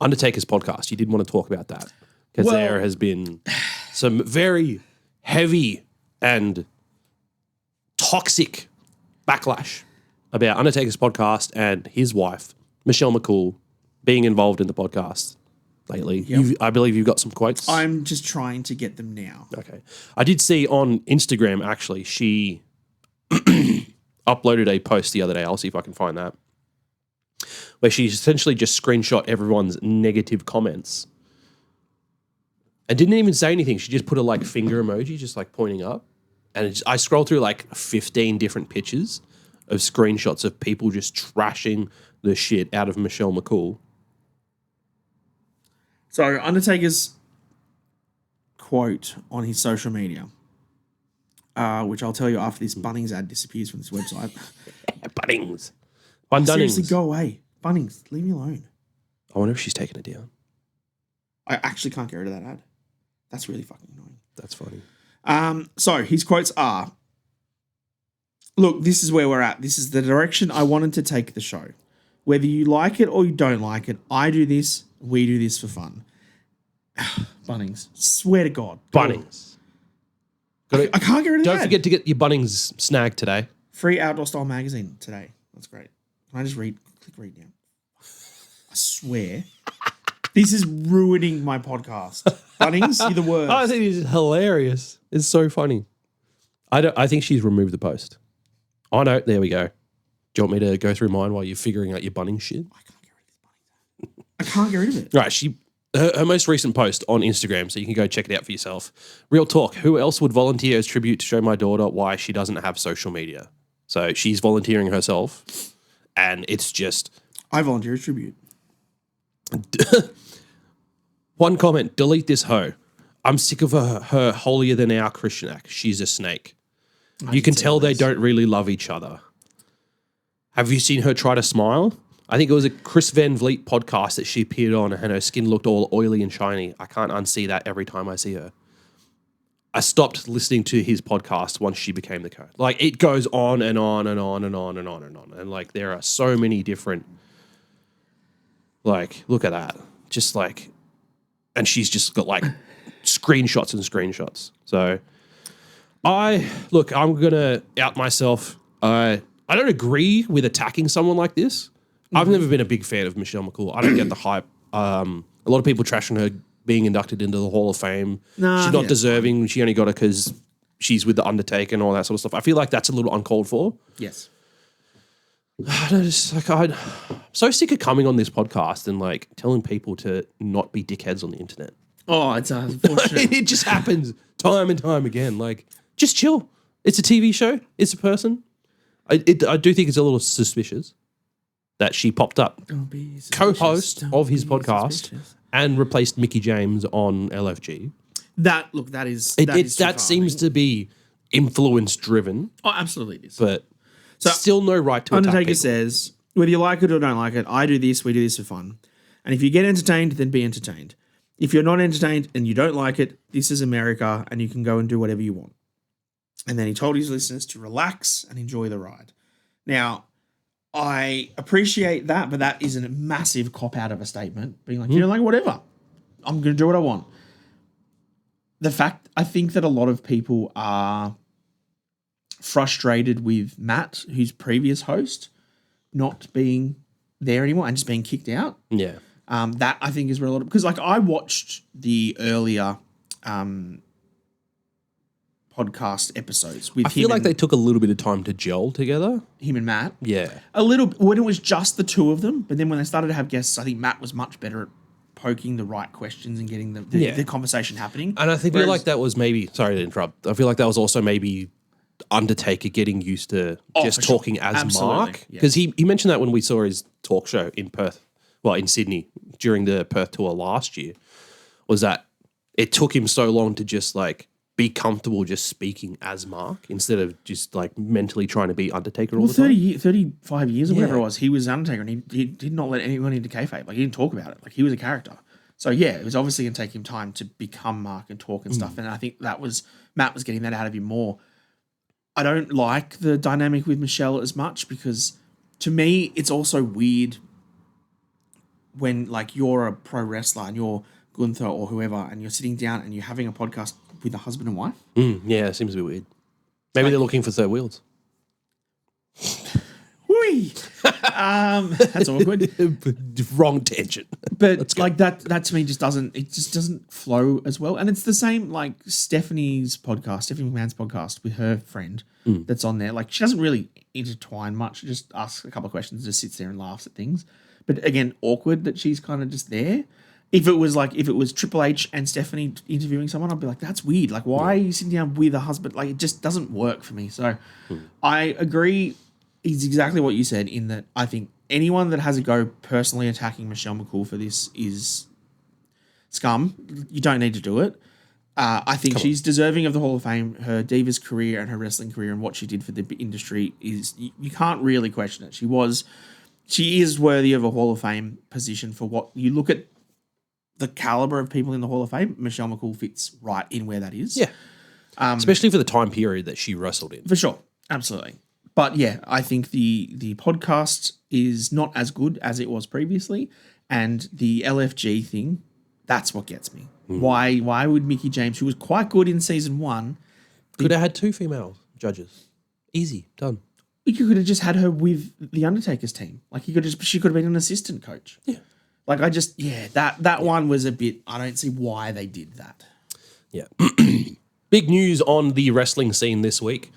Undertaker's podcast. You did want to talk about that because there has been some very heavy and toxic backlash about Undertaker's podcast and his wife, Michelle McCool, being involved in the podcast lately. Yep. I believe you've got some quotes. I'm just trying to get them now. Okay. I did see on Instagram, actually, she uploaded a post the other day. I'll see if I can find that. Where she essentially just screenshot everyone's negative comments and didn't even say anything. She just put a like finger emoji, just like pointing up. And I scrolled through like 15 different pictures of screenshots of people just trashing the shit out of Michelle McCool. So Undertaker's quote on his social media, which I'll tell you after this Bunnings ad disappears from this website. Bunnings. Seriously, go away. Bunnings, leave me alone. I wonder if she's taken it down. I actually can't get rid of that ad. That's really fucking annoying. That's funny. So his quotes are, look, this is where we're at. This is the direction I wanted to take the show. Whether you like it or you don't like it, I do this, we do this for fun. Bunnings, swear to God. Bunnings. I can't get rid of that. Don't forget to get your Bunnings snag today. Free Outdoor Style magazine today. That's great. Can I just click read now? I swear. This is ruining my podcast. Bunnings, you're the worst. I think it's hilarious. It's so funny. I think she's removed the post. Oh no, there we go. Do you want me to go through mine while you're figuring out your Bunnings shit? I can't get rid of it. Right, her most recent post on Instagram, so you can go check it out for yourself. Real talk. Who else would volunteer as tribute to show my daughter why she doesn't have social media? So she's volunteering herself, and it's just... I volunteer as tribute. One comment, delete this hoe. I'm sick of her holier-than-thou Christian act. She's a snake. You can tell they don't really love each other. Have you seen her try to smile? I think it was a Chris Van Vliet podcast that she appeared on and her skin looked all oily and shiny. I can't unsee that every time I see her. I stopped listening to his podcast once she became the coach. Like, it goes on and on and on and on and on and on. And, like, there are so many different, like, look at that. Just, like, and she's just got, like, screenshots and screenshots. So, I'm going to out myself. I don't agree with attacking someone like this. I've never been a big fan of Michelle McCool. I don't get the hype. A lot of people trashing her being inducted into the Hall of Fame. She's not deserving. She only got it because she's with The Undertaker and all that sort of stuff. I feel like that's a little uncalled for. Yes. I don't know, just like I'm so sick of coming on this podcast and like telling people to not be dickheads on the internet. Oh, it's unfortunate. It just happens time and time again. Like, just chill. It's a TV show. It's a person. I do think it's a little suspicious that she popped up, co-host of his podcast, and replaced Mickey James on LFG. That seems to be influence driven. Oh, absolutely it is. But still no right to Undertaker attack people. says, whether you like it or don't like it, I do this, we do this for fun. And if you get entertained, then be entertained. If you're not entertained and you don't like it, this is America and you can go and do whatever you want. And then he told his listeners to relax and enjoy the ride. Now, I appreciate that, but that is a massive cop-out of a statement. Being like, you know, like, whatever. I'm going to do what I want. I think that a lot of people are frustrated with Matt, who's previous host, not being there anymore and just being kicked out. Yeah. That I think is where a lot of, because like I watched the earlier podcast episodes with him. I feel like they took a little bit of time to gel together. Him and Matt. Yeah. A little, when it was just the two of them, but then when they started to have guests, I think Matt was much better at poking the right questions and getting the conversation happening. And I feel like that was maybe, sorry to interrupt, I feel like that was also maybe Undertaker getting used to just talking as Absolutely. Mark. Because he mentioned that when we saw his talk show in Perth, well, in Sydney, during the Perth tour last year, was that it took him so long to just like be comfortable just speaking as Mark instead of just like mentally trying to be Undertaker all the time. 35 years or whatever it was, he was Undertaker and he did not let anyone into kayfabe. Like he didn't talk about it. Like he was a character. So yeah, it was obviously going to take him time to become Mark and talk and stuff. And I think Matt was getting that out of him more. I don't like the dynamic with Michelle as much because to me, it's also weird when like you're a pro wrestler and you're Gunther or whoever and you're sitting down and you're having a podcast with a husband and wife. Yeah, it seems a bit weird. Maybe they're looking for third wheels. Whee! That's awkward. Wrong tangent. But like that to me just doesn't flow as well. And it's the same like Stephanie McMahon's podcast with her friend that's on there. Like she doesn't really intertwine much. She just asks a couple of questions, just sits there and laughs at things. But again, awkward that she's kind of just there. If it was Triple H and Stephanie interviewing someone, I'd be like, that's weird. Like, why are you sitting down with a husband? Like, it just doesn't work for me. So I agree. It's exactly what you said in that I think anyone that has a go personally attacking Michelle McCool for this is scum. You don't need to do it. I think she's deserving of the Hall of Fame. Her Divas career and her wrestling career and what she did for the industry is, you can't really question it. She is worthy of a Hall of Fame position for what you look at. The caliber of people in the Hall of Fame, Michelle McCool fits right in where that is. Yeah. Especially for the time period that she wrestled in. For sure. Absolutely. But yeah, I think the podcast is not as good as it was previously. And the LFG thing, that's what gets me. Why would Mickey James, who was quite good in season 1... Could have had 2 female judges. Easy. Done. You could have just had her with the Undertaker's team. Like she could have been an assistant coach. Yeah. Like that one was a bit, I don't see why they did that. Yeah. Big news on the wrestling scene this week.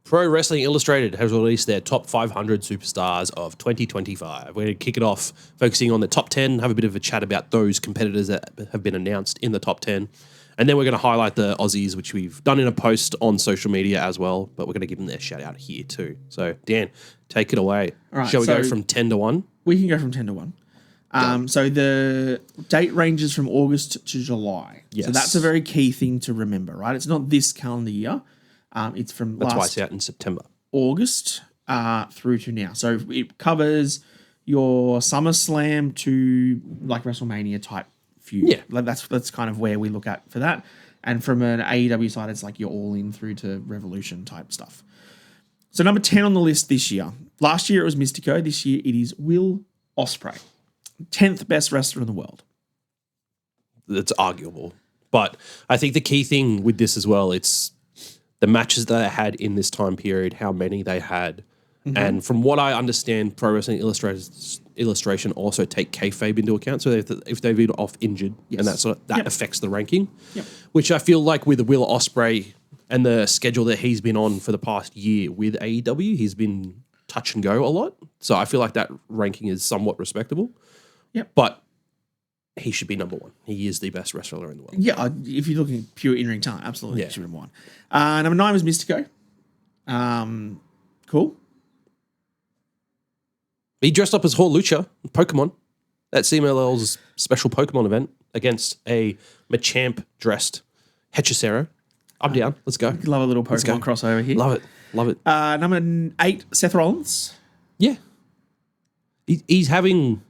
Pro Wrestling Illustrated has released their top 500 superstars of 2025. We're going to kick it off focusing on the top 10, have a bit of a chat about those competitors that have been announced in the top 10. And then we're going to highlight the Aussies, which we've done in a post on social media as well, but we're going to give them their shout out here too. So Dan, take it away. All right, Shall we go from 10 to 1? We can go from 10 to 1. So the date ranges from August to July. Yes. So that's a very key thing to remember, right? It's not this calendar year. It's from That's why it's out in September. August through to now. So it covers your SummerSlam to like WrestleMania type feud. Yeah. Like that's kind of where we look at for that. And from an AEW side, it's like you're all in through to Revolution type stuff. So number 10 on the list this year. Last year it was Mystico. This year it is Will Ospreay. 10th best wrestler in the world. It's arguable. But I think the key thing with this as well, it's the matches that they had in this time period, how many they had. Mm-hmm. And from what I understand, Pro Wrestling Illustration also take kayfabe into account. So if they've been off injured, and that affects the ranking, which I feel like with Will Ospreay and the schedule that he's been on for the past year with AEW, he's been touch and go a lot. So I feel like that ranking is somewhat respectable. Yep. But he should be number one. He is the best wrestler in the world. Yeah, if you're looking at pure in-ring talent, absolutely, Yeah. he should be number one. Number 9 was Mystico. Cool. He dressed up as Horlucha, Pokemon, at CMLL's special Pokemon event against a Machamp-dressed Hechicero. I'm down. Let's go. Love a little Pokemon crossover here. Love it. Love it. Number 8, Seth Rollins. Yeah. He's having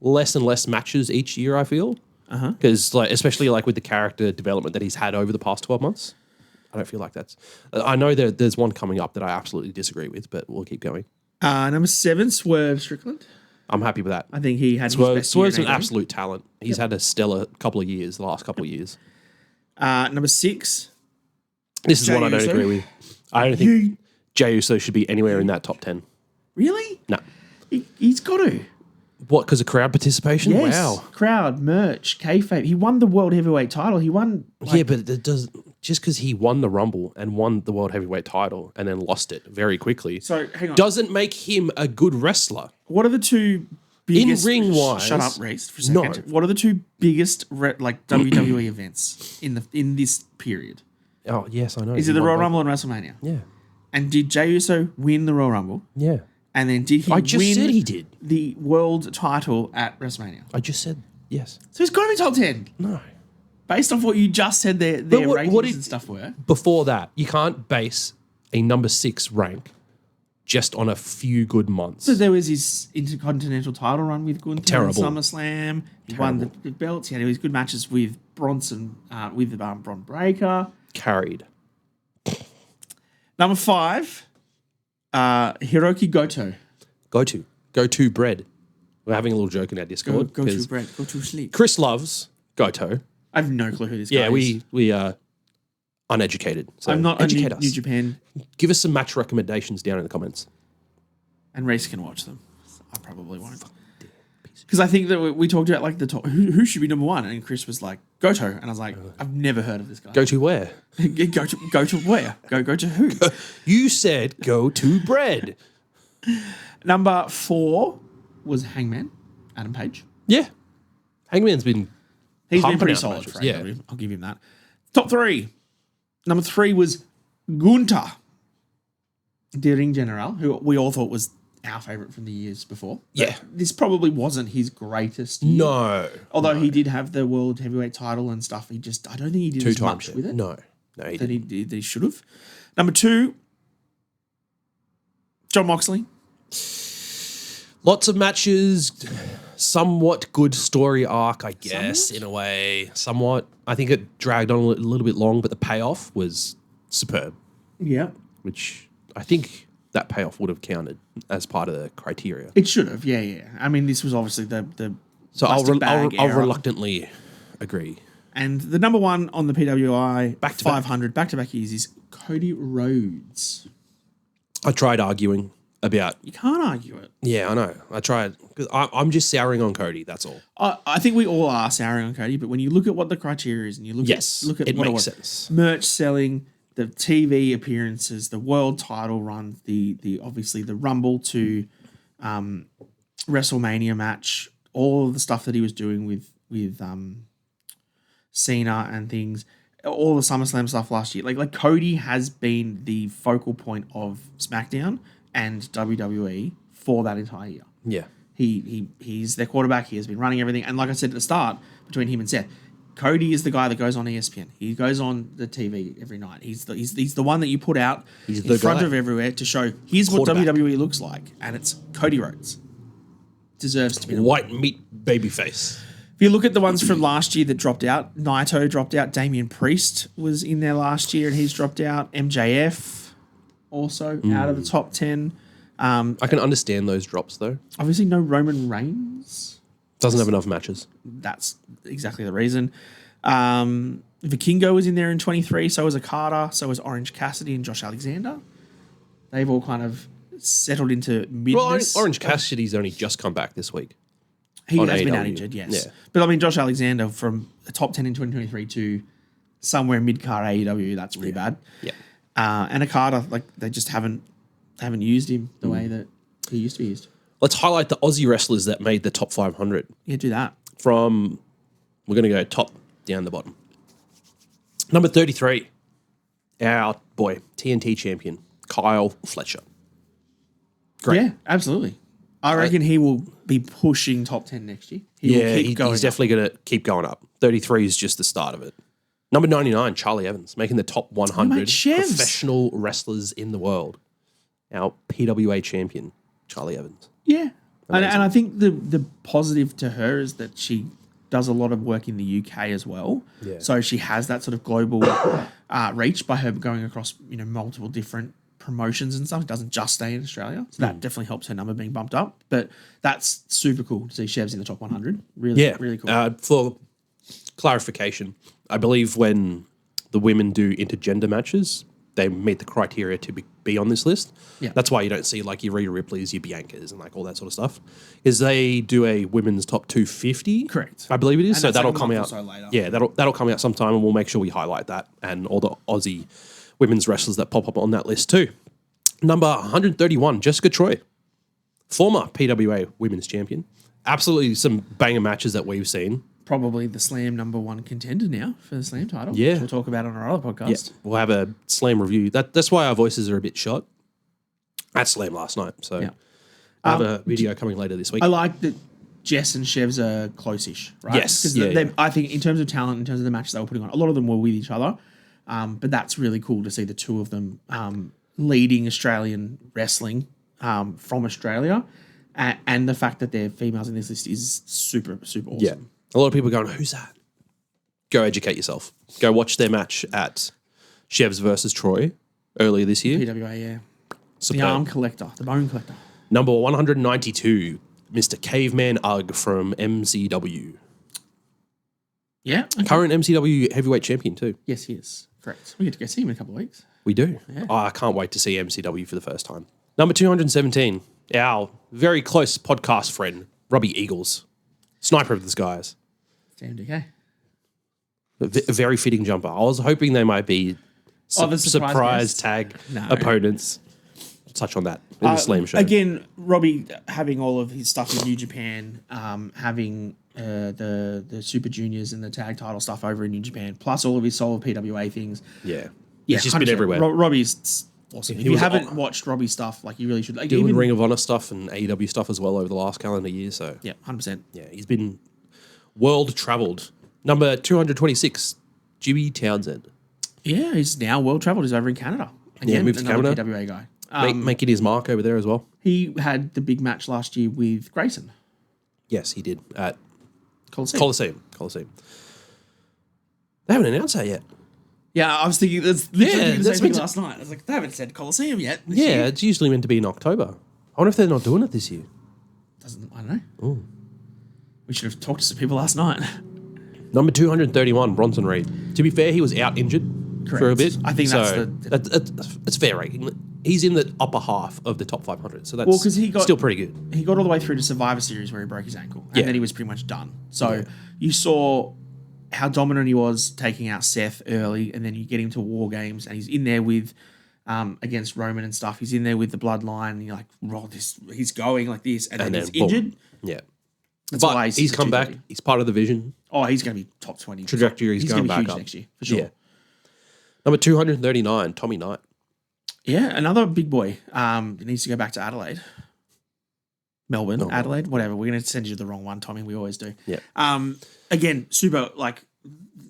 less and less matches each year, I feel. Because, especially with the character development that he's had over the past 12 months, I don't feel like that's... I know there's one coming up that I absolutely disagree with, but we'll keep going. Number 7, Swerve Strickland. I'm happy with that. I think he had his best Swerve's year an absolute talent. He's had a stellar couple of years, the last couple of years. Number 6. This is Jey what I don't Uso. agree with. I don't think Jey Uso should be anywhere in that top 10. Really? No. He's got to. What, because of crowd participation? Yes. Wow. Crowd, merch, kayfabe. He won the World Heavyweight title. He won... Yeah, but it does just because he won the Rumble and won the World Heavyweight title and then lost it very quickly. So, hang on. Doesn't make him a good wrestler. What are the two biggest... In ring-wise... Shut up, Reece, for a second. No. What are the two biggest WWE events in this period? Oh, yes, I know. Is it the Royal Rumble and WrestleMania? Yeah. And did Jey Uso win the Royal Rumble? Yeah. And then did he I just win said he did. the world title at WrestleMania? I just said yes. So he's got to be top 10. No. Based off what you just said their ratings and stuff were. Before that, you can't base a number 6 rank just on a few good months. So there was his Intercontinental title run with Gunther Terrible. at SummerSlam. He won the belts. He had his good matches with Bronson, with Bron Breakker. Carried. Number 5, Hiroki Goto. Go to bread. We're having a little joke in our Discord. Go to bread. Go to sleep. Chris loves Goto. I have no clue who this guy Yeah, is. we are uneducated. So I'm not educate a us. New Japan, Give us some match recommendations down in the comments. and Reece can watch them. I probably won't. Because I think that we talked about the top, who should be number 1, and Chris was like Goto, and I was like, I've never heard of this guy. Go to where? Go to where? Go to who? You said go to bread. Number 4 was Hangman, Adam Page. Yeah. Hangman's been He's been pumping pretty out solid matches, for yeah. AEW. I'll give him that. Top 3. Number 3 was Gunther, the Ring General, who we all thought was our favourite from the years before. Yeah. This probably wasn't his greatest year. No. Although he did have the World Heavyweight title and stuff, I don't think he did 2 as times. much with it No, he that didn't. he should have. Number 2, John Moxley. Lots of matches, somewhat good story arc, I guess, Somewhat? in a way. Somewhat. I think it dragged on a little bit long, but the payoff was superb, Yeah. which I think that payoff would have counted as part of the criteria. It should have, yeah. I mean, this was obviously the So plastic bag I'll era. reluctantly agree. And the number 1 on the PWI Back-to-back. 500 back-to-back years is Cody Rhodes. I tried arguing about... You can't argue it. Yeah, I know. I tried. 'Cause I'm just souring on Cody, that's all. I think we all are souring on Cody, but when you look at what the criteria is and you look Yes, at it what makes was, sense. merch selling, the TV appearances, the world title run, the obviously the Rumble to WrestleMania match, all of the stuff that he was doing with Cena and things, all the SummerSlam stuff last year. Like Cody has been the focal point of SmackDown and WWE for that entire year. Yeah. He's their quarterback. He has been running everything. And like I said at the start, between him and Seth, Cody is the guy that goes on ESPN. He goes on the TV every night. He's the one that you put out He's in the front guy. of everywhere to show here's what Quarterback. WWE looks like, and it's Cody Rhodes. Deserves to be number 1. White meat babyface. If you look at the ones from last year that dropped out, Naito dropped out. Damian Priest was in there last year, and he's dropped out. MJF also out of the top 10. I can understand those drops, though. Obviously, no Roman Reigns. Doesn't have enough matches. That's exactly the reason. Vikingo was in there in 23. So was Okada. So was Orange Cassidy and Josh Alexander. They've all kind of settled into midness. Well, Orange Cassidy's only just come back this week. He on has been AEW. out injured, yes. Yeah. But I mean, Josh Alexander from the top 10 in 2023 to somewhere mid-card AEW, that's pretty bad. Yeah. And Okada, like they just haven't used him the way that He used to be used. Let's highlight the Aussie wrestlers that made the top 500. Yeah, do that. We're going to go top down the bottom. Number 33, our boy, TNT champion, Kyle Fletcher. Great. Yeah, absolutely. I reckon he will be pushing top 10 next year. He's definitely going to keep going up. 33 is just the start of it. Number 99, Charlie Evans, making the top 100 professional wrestlers in the world. Our PWA champion, Charlie Evans. Yeah. And I think the positive to her is that she does a lot of work in the UK as well. Yeah. So she has that sort of global reach by her going across, multiple different promotions and stuff. It doesn't just stay in Australia. So that definitely helps her number being bumped up. But that's super cool to see Chevs in the top 100. Really cool. For clarification, I believe when the women do intergender matches, they meet the criteria to be on this list. Yeah. That's why you don't see like your Rhea Ripley's, your Biancas and like all that sort of stuff. Is they do a women's top 250. Correct. I believe it is. And so that's that'll like a come month out. or so later. Yeah, that'll come out sometime and we'll make sure we highlight that and all the Aussie women's wrestlers that pop up on that list too. Number 131, Jessica Troy, former PWA women's champion. Absolutely some banger matches that we've seen. Probably the Slam number 1 contender now for the Slam title. Yeah. Which we'll talk about on our other podcast. Yeah, we'll have a Slam review. That's why our voices are a bit shot. At Slam last night. So Yeah. I have a video coming later this week. I like that Jess and Chevs are close-ish, right? Yes. Because I think in terms of talent, in terms of the matches they were putting on, a lot of them were with each other. But that's really cool to see the two of them leading Australian wrestling from Australia. And the fact that they're females in this list is super, super awesome. Yeah. A lot of people are going, who's that? Go educate yourself. Go watch their match at Chevs versus Troy earlier this year. PWA, yeah. Superb. The arm collector, the bone collector. Number 192, Mr. Caveman Ugg from MCW. Yeah. Okay. Current MCW heavyweight champion too. Yes, he is. Correct. We get to go see him in a couple of weeks. We do. Yeah. Oh, I can't wait to see MCW for the first time. Number 217, our very close podcast friend, Robbie Eagles. Sniper of the skies. JMDK. A very fitting jumper. I was hoping they might be the surprise tag opponents. I'll touch on that in the Slam show. Again, Robbie having all of his stuff with New Japan, having the Super Juniors and the tag title stuff over in New Japan, plus all of his solo PWA things. Yeah. Yeah, He's just been everywhere. Robbie's awesome. If you haven't watched Robbie's stuff, like you really should. Like, Doing Ring of Honor stuff and AEW stuff as well over the last calendar year. So yeah, 100%. yeah, he's been world traveled. Number 226, Jimmy Townsend. Yeah, he's now world traveled. He's over in Canada. Again, moved to another Canada. PWA guy. Making his mark over there as well. He had the big match last year with Grayson. Yes, he did at Coliseum. Coliseum. They haven't announced that yet. Yeah, I was thinking that's literally the that's same thing meant to- last night. I was like, they haven't said Coliseum yet. this Yeah, year. it's usually meant to be in October. I wonder if they're not doing it this year. I don't know. We should have talked to some people last night. Number 231, Bronson Reed. To be fair, he was out injured for a bit. I think so that's it's fair ranking. He's in the upper half of the top 500, so that's 'cause he got- still pretty good. He got all the way through to Survivor Series where he broke his ankle, and then he was pretty much done. So you saw how dominant he was taking out Seth early, and then you get him to War Games, and he's in there with against Roman and stuff. He's in there with the Bloodline, and you're like, he's going like this, and then he's boom. injured. Yeah. That's But why he's come back. He's part of the vision. Oh, he's going to be top 20 Trajectory, he's going gonna be back huge up. next year for sure. Yeah. Number 239, Tommy Knight. Yeah, another big boy. He needs to go back to Adelaide. Melbourne, Adelaide, whatever. We're going to send you the wrong one, Tommy. We always do. Yeah. Again, super, like,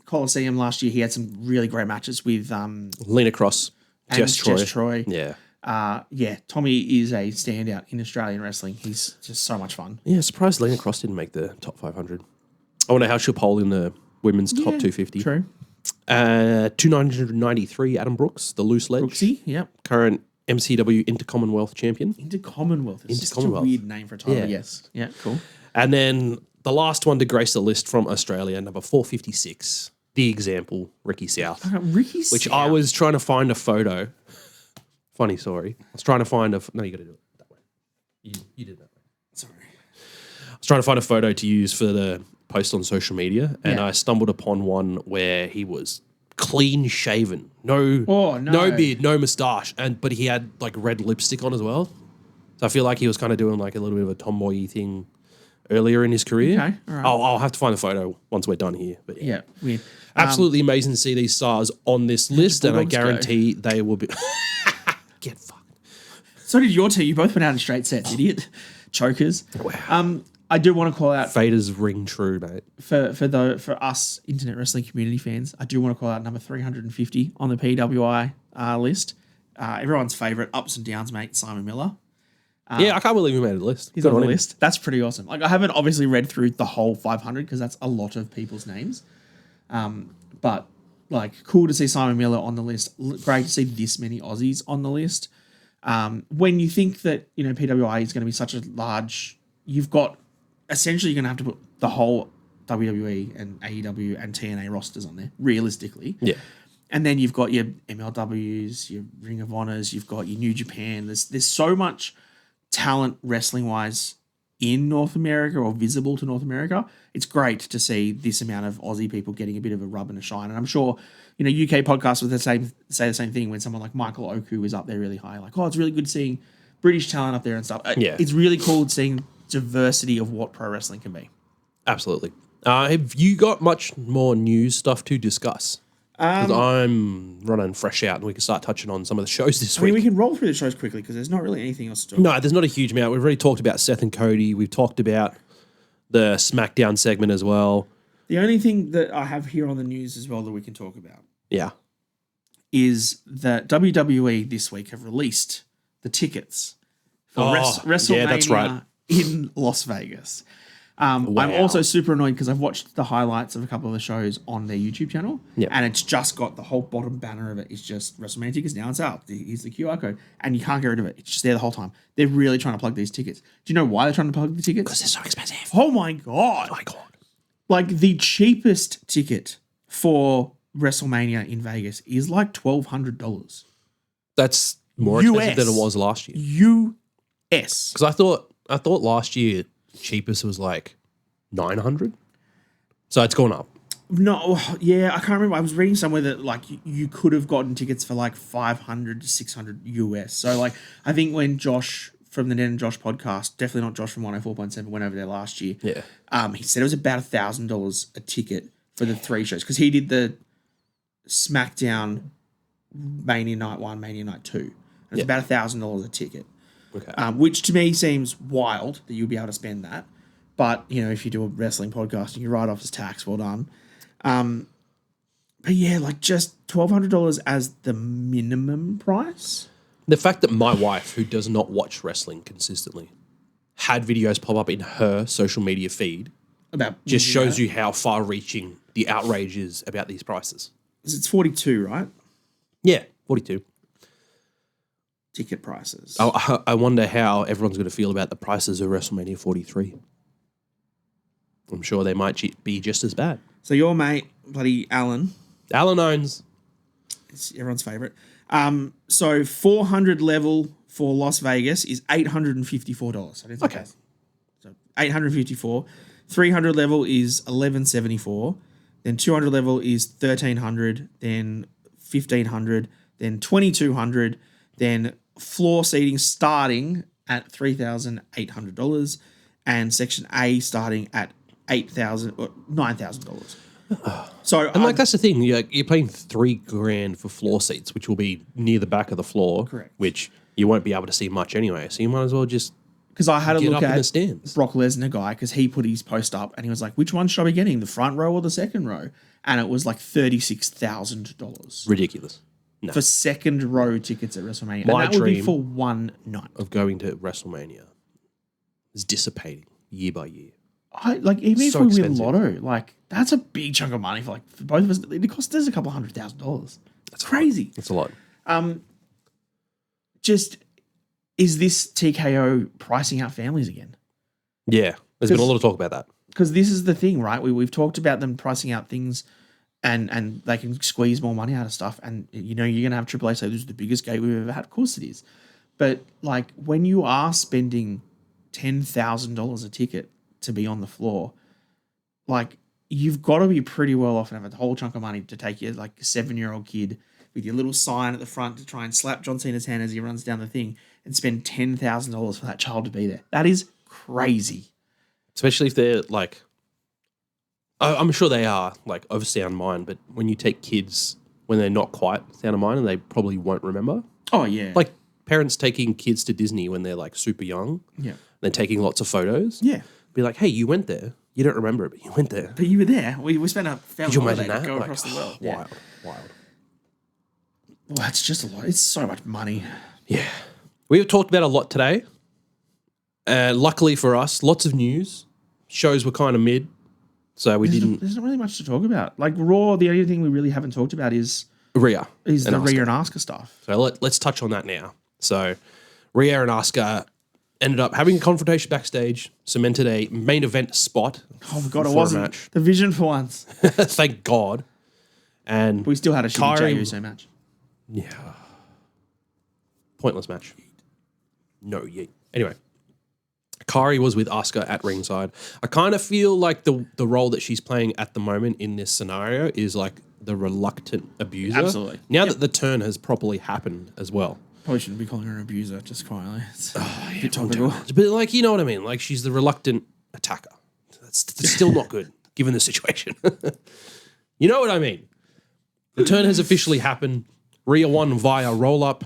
Coliseum last year, he had some really great matches with Lena Cross, Jess Troy. Yeah. Tommy is a standout in Australian wrestling. He's just so much fun. Yeah, surprised Lena Cross didn't make the top 500. I wonder how she'll poll in the women's top 250. True. 293, Adam Brooks, the loose ledge. Brooksy, yep. Current MCW Intercommonwealth champion. Intercommonwealth. It's such a Intercommonwealth. weird name for a title. Yeah. Yes. Yeah, cool. And then the last one to grace the list from Australia, number 456, the example, Ricky South. Ricky Which South. I was trying to find a photo. Funny story. I was trying to find no, you got to do it that way. You did that way. Sorry. I was trying to find a photo to use for the post on social media, and I stumbled upon one where he was clean shaven, no beard, no moustache, but he had like red lipstick on as well. So I feel like he was kind of doing like a little bit of a tomboy thing earlier in his career. Okay, all right. I'll have to find the photo once we're done here. But Yeah, weird. absolutely amazing to see these stars on this list, and I Bulldogs go? guarantee they will be. Get fucked. So did your team. You both went out in straight sets, idiot. Chokers. Wow. I do want to call out Faders ring true, mate. for us internet wrestling community fans. I do want to call out number 350 on the PWI list. Everyone's favorite ups and downs, mate. Simon Miller. Yeah, I can't believe we made the list. He's Good on the him. list. That's pretty awesome. Like I haven't obviously read through the whole 500 because that's a lot of people's names. But like cool to see Simon Miller on the list. Great to see this many Aussies on the list. When you think that, PWI is going to be such a large, you've got essentially you're going to have to put the whole WWE and AEW and TNA rosters on there, realistically. Yeah. And then you've got your MLWs, your Ring of Honors, you've got your New Japan. There's so much talent wrestling-wise in North America or visible to North America. It's great to see this amount of Aussie people getting a bit of a rub and a shine. And I'm sure, UK podcasts would say the same thing when someone like Michael Oku is up there really high. Like, it's really good seeing British talent up there and stuff. Yeah. It's really cool seeing diversity of what pro wrestling can be. Absolutely. Have you got much more news stuff to discuss? Because I'm running fresh out and we can start touching on some of the shows this week. We can roll through the shows quickly because there's not really anything else to talk about. No, there's not a huge amount. We've already talked about Seth and Cody. We've talked about the SmackDown segment as well. The only thing that I have here on the news as well that we can talk about Yeah. is that WWE this week have released the tickets for WrestleMania yeah, that's right. in Las Vegas. I'm also super annoyed because I've watched the highlights of a couple of the shows on their YouTube channel, and it's just got the whole bottom banner of it. It's just WrestleMania tickets now on sale. Here's the QR code, and you can't get rid of it. It's just there the whole time. They're really trying to plug these tickets. Do you know why they're trying to plug the tickets? Because they're so expensive. Oh my god! Like the cheapest ticket for WrestleMania in Vegas is like $1,200. That's more expensive than it was last year. US. Because I thought last year cheapest was like 900. So it's gone up. No, yeah, I can't remember. I was reading somewhere that like you could have gotten tickets for like 500 to 600 US. So like I think when Josh from the Ned and Josh podcast, definitely not Josh from 104.7, went over there last year. Yeah. He said it was about $1,000 a ticket for the 3 shows because he did the SmackDown Mania Night 1, Mania Night 2. And it's about $1,000 a ticket. Okay. Which to me seems wild that you'll be able to spend that. But, if you do a wrestling podcast and you write off as tax, well done. But yeah, like just $1,200 as the minimum price. The fact that my wife, who does not watch wrestling consistently, had videos pop up in her social media feed About just shows you how far-reaching the outrage is about these prices. It's 42, right? Yeah, 42. Ticket prices. I wonder how everyone's going to feel about the prices of WrestleMania 43. I'm sure they might be just as bad. So your mate, bloody Alan Owens. It's everyone's favorite. So 400 level for Las Vegas is $854. Okay. So 854. 300 level is $1,174. Then 200 level is $1,300. Then 1,500. Then 2,200. Then floor seating starting at $3,800, and section A starting at $8,000 or $9,000. So, and that's the thing. You're paying $3,000 for floor seats, which will be near the back of the floor, correct? Which you won't be able to see much anyway. So you might as well just because I had a look up in at the stands. Brock Lesnar guy because he put his post up and he was like, "Which one should I be getting, the front row or the second row?" And it was like $36,000 Ridiculous. No. for second row tickets at WrestleMania. My and that would be dream for one night of going to WrestleMania is dissipating year by year. Even So if we win expensive. Lotto, like that's a big chunk of money for both of us. It costs us a couple $100,000. That's crazy. That's a lot. Just is this TKO pricing out families again? Yeah, there's been a lot of talk about that. Because this is the thing, right? We've talked about them pricing out things, and they can squeeze more money out of stuff. And you're gonna have Triple H say this is the biggest gate we've ever had. Of course it is. But like when you are spending $10,000 a ticket to be on the floor, like you've got to be pretty well off and have a whole chunk of money to take your like 7-year-old kid with your little sign at the front to try and slap John Cena's hand as he runs down the thing and spend $10,000 for that child to be there. That is crazy. Especially if they're like, I'm sure they are like of sound mind, but when you take kids when they're not quite sound of mind and they probably won't remember. Oh, yeah. Like parents taking kids to Disney when they're like super young. Yeah. They're taking lots of photos. Yeah. Be like, hey, you went there. You don't remember it, but you went there. But you were there. We spent a family holiday to go like, across the world. Wild. Well, it's just a lot. It's so much money. Yeah. We've talked about a lot today. Luckily for us, lots of news. Shows were kind of mid, so There's not really much to talk about. Like Raw, the only thing we really haven't talked about is Rhea. the Rhea and Asuka stuff. So let's touch on that now. So Rhea and Asuka ended up having a confrontation backstage, cemented a main event spot. Oh my God, it wasn't the vision for once. Thank God. And we still had a shitty Jey Uso match. Yeah. Pointless match. No, yeet. Anyway. Kairi was with Asuka at ringside. I kind of feel like the role that she's playing at the moment in this scenario is like the reluctant abuser. Absolutely. Now that the turn has properly happened as well. Probably shouldn't be calling her an abuser, just quietly. It's a bit topical. But like, you know what I mean? Like she's the reluctant attacker. That's still not good given the situation. You know what I mean? The turn has officially happened. Rhea won via roll-up.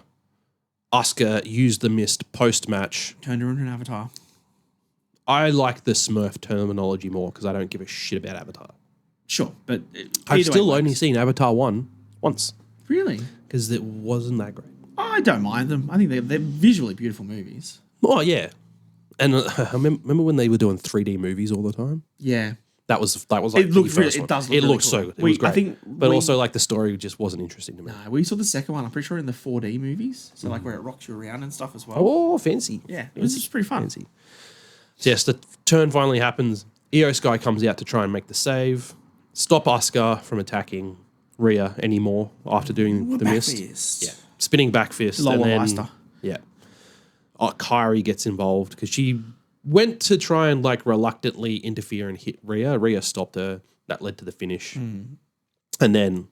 Asuka used the missed post-match. Turned her into an avatar. I like the Smurf terminology more because I don't give a shit about Avatar. Sure, but I've still only seen Avatar 1 once. Really? Because it wasn't that great. I don't mind them. I think they're visually beautiful movies. Oh, yeah. And I remember when they were doing 3D movies all the time? Yeah. That was like it looks really, it does look it really looks cool. so good. It was great. But also like the story just wasn't interesting to me. No, we saw the second one. I'm pretty sure in the 4D movies. So like where it rocks you around and stuff as well. Oh, fancy. Yeah, it was just pretty fun. Fancy. So yes, the turn finally happens. Io Sky comes out to try and make the save. Stop Asuka from attacking Rhea anymore after doing the mist. Fist. Yeah. Spinning back fist. Lower and then, Meister. yeah. Kairi gets involved because she went to try and like reluctantly interfere and hit Rhea. Rhea stopped her. That led to the finish. And then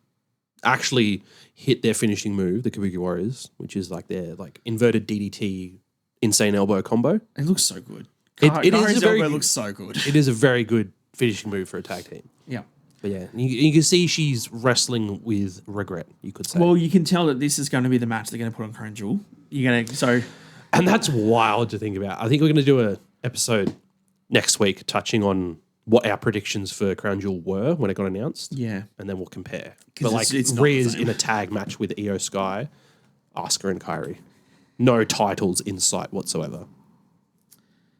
actually hit their finishing move, the Kabuki Warriors, which is like their like inverted DDT insane elbow combo. It looks so good. It is a very elbow looks so good. It is a very good finishing move for a tag team. Yeah. But yeah, you can see she's wrestling with regret, you could say. Well, you can tell that this is going to be the match they're going to put on Crown Jewel. And that's wild to think about. I think we're going to do an episode next week touching on what our predictions for Crown Jewel were when it got announced. Yeah. And then we'll compare. 'Cause But like it's not Rhea's the same. in a tag match with Io Sky, Asuka and Kairi. No titles in sight whatsoever.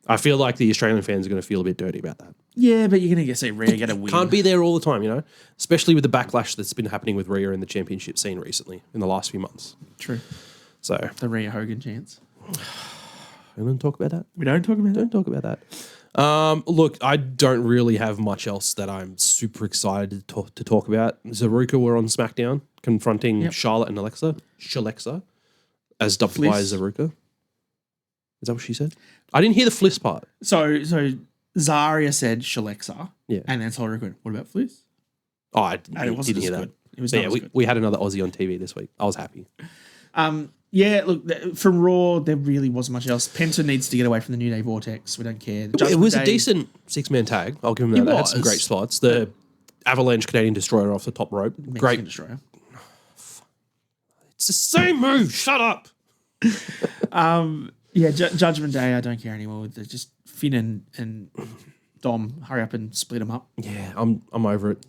I feel like the Australian fans are going to feel a bit dirty about that. Yeah, but you're going to see Rhea get a win. Can't be there all the time, you know? Especially with the backlash that's been happening with Rhea in the championship scene recently, in the last few months. True. So, The Rhea Hogan chance. we don't talk about that. We don't talk about Don't talk about that. Look, I don't really have much else that I'm super excited to talk about. Zaruka were on SmackDown confronting Charlotte and Shalexa, as dubbed by Zaruka. Is that what she said? I didn't hear the Fliss part. So Zarya said Shalexa. Yeah. And then Solarica went, what about Fliss? Oh, I And it wasn't didn't hear as that. good. It was But not yeah, as good. we had another Aussie on TV this week. I was happy. Yeah, look, from Raw, there really wasn't much else. Penta needs to get away from the New Day Vortex. We don't care. It was a decent six-man tag. I'll give him that. They had some was. great spots. The Avalanche Canadian Destroyer off the top rope. Mexican Great. Destroyer. It's the same move. Shut up. Yeah, Judgment Day, I don't care anymore. They're just Finn and Dom, hurry up and split them up. Yeah, I'm over it.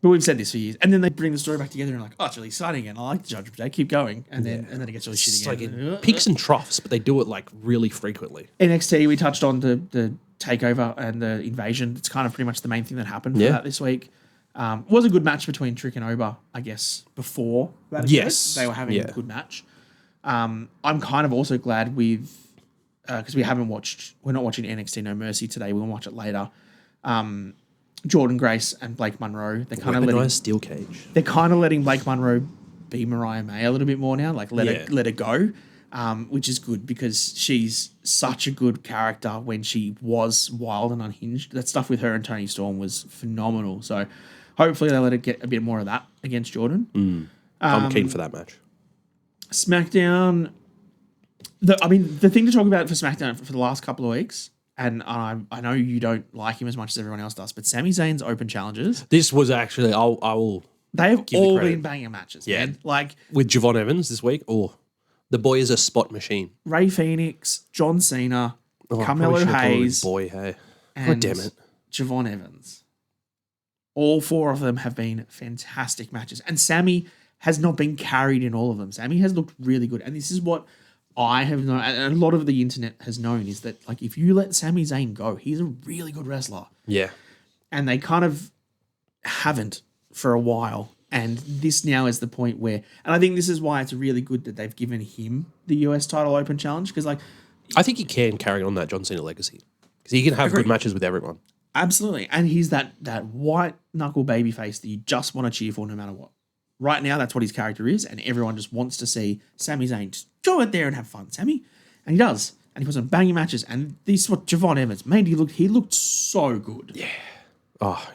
But we've said this for years. And then they bring the story back together and like, oh, it's really exciting again. I like the Judgment Day. Keep going. And then it gets really shit It's again. like peaks and troughs, but they do it like really frequently. NXT, we touched on the takeover and the invasion. It's kind of pretty much the main thing that happened for that this week. Was a good match between Trick and Oba, I guess, before that occurred. Yes. They were having a good match. I'm kind of also glad with, because we're not watching NXT No Mercy today. We'll watch it later. Jordan Grace and Blake Monroe. They're kind of letting steel cage. They're kind of letting Blake Monroe be Mariah May a little bit more now. Like let her go, which is good because she's such a good character when she was wild and unhinged. That stuff with her and Toni Storm was phenomenal. So hopefully they let her get a bit more of that against Jordan. I'm keen for that match. SmackDown, The thing to talk about for SmackDown for the last couple of weeks, and I know you don't like him as much as everyone else does, but Sami Zayn's open challenges, This was actually, I will they have give the all credit. been banging matches. Yeah. Man. Like with Javon Evans this week. Oh, the boy is a spot machine. Ray Phoenix, John Cena, Oh, Carmelo probably should've called him Hayes, boy, hey. God and damn it. Javon Evans. All four of them have been fantastic matches. And Sammy has not been carried in all of them. Sammy has looked really good. And this is what I have known, and a lot of the internet has known, is that like if you let Sami Zayn go, he's a really good wrestler. Yeah. And they kind of haven't for a while. And this now is the point where, and I think this is why it's really good that they've given him the US title open challenge, because like, I think he can carry on that John Cena legacy because he can have good matches with everyone. absolutely. And he's that white knuckle baby face that you just want to cheer for no matter what. Right now, that's what his character is, and everyone just wants to see Sami Zayn just go out there and have fun, Sammy. And he does. And he puts on banging matches. And this is what Javon Evans made. He looked so good. Yeah. Oh,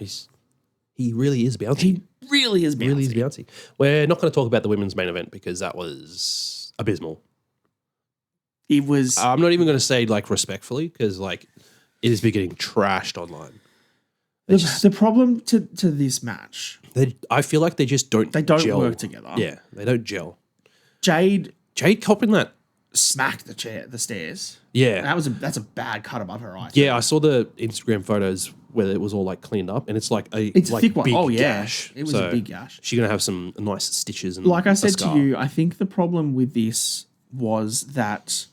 he really is bouncy. He really is bouncy. Really is bouncy. We're not going to talk about the women's main event because that was abysmal. It was... I'm not even going to say like respectfully because like it has been getting trashed online. The problem to this match... I feel like they just don't gel. work together. Yeah, they don't gel. Jade copping that. smacked the stairs. Yeah. That's a bad cut above her eye. Yeah, I saw the Instagram photos where it was all like cleaned up and it's like It's like a thick one. big Oh, yeah. gash. It was a big gash. She's going to have some nice stitches. And Like I a said scar. to you, I think the problem with this was that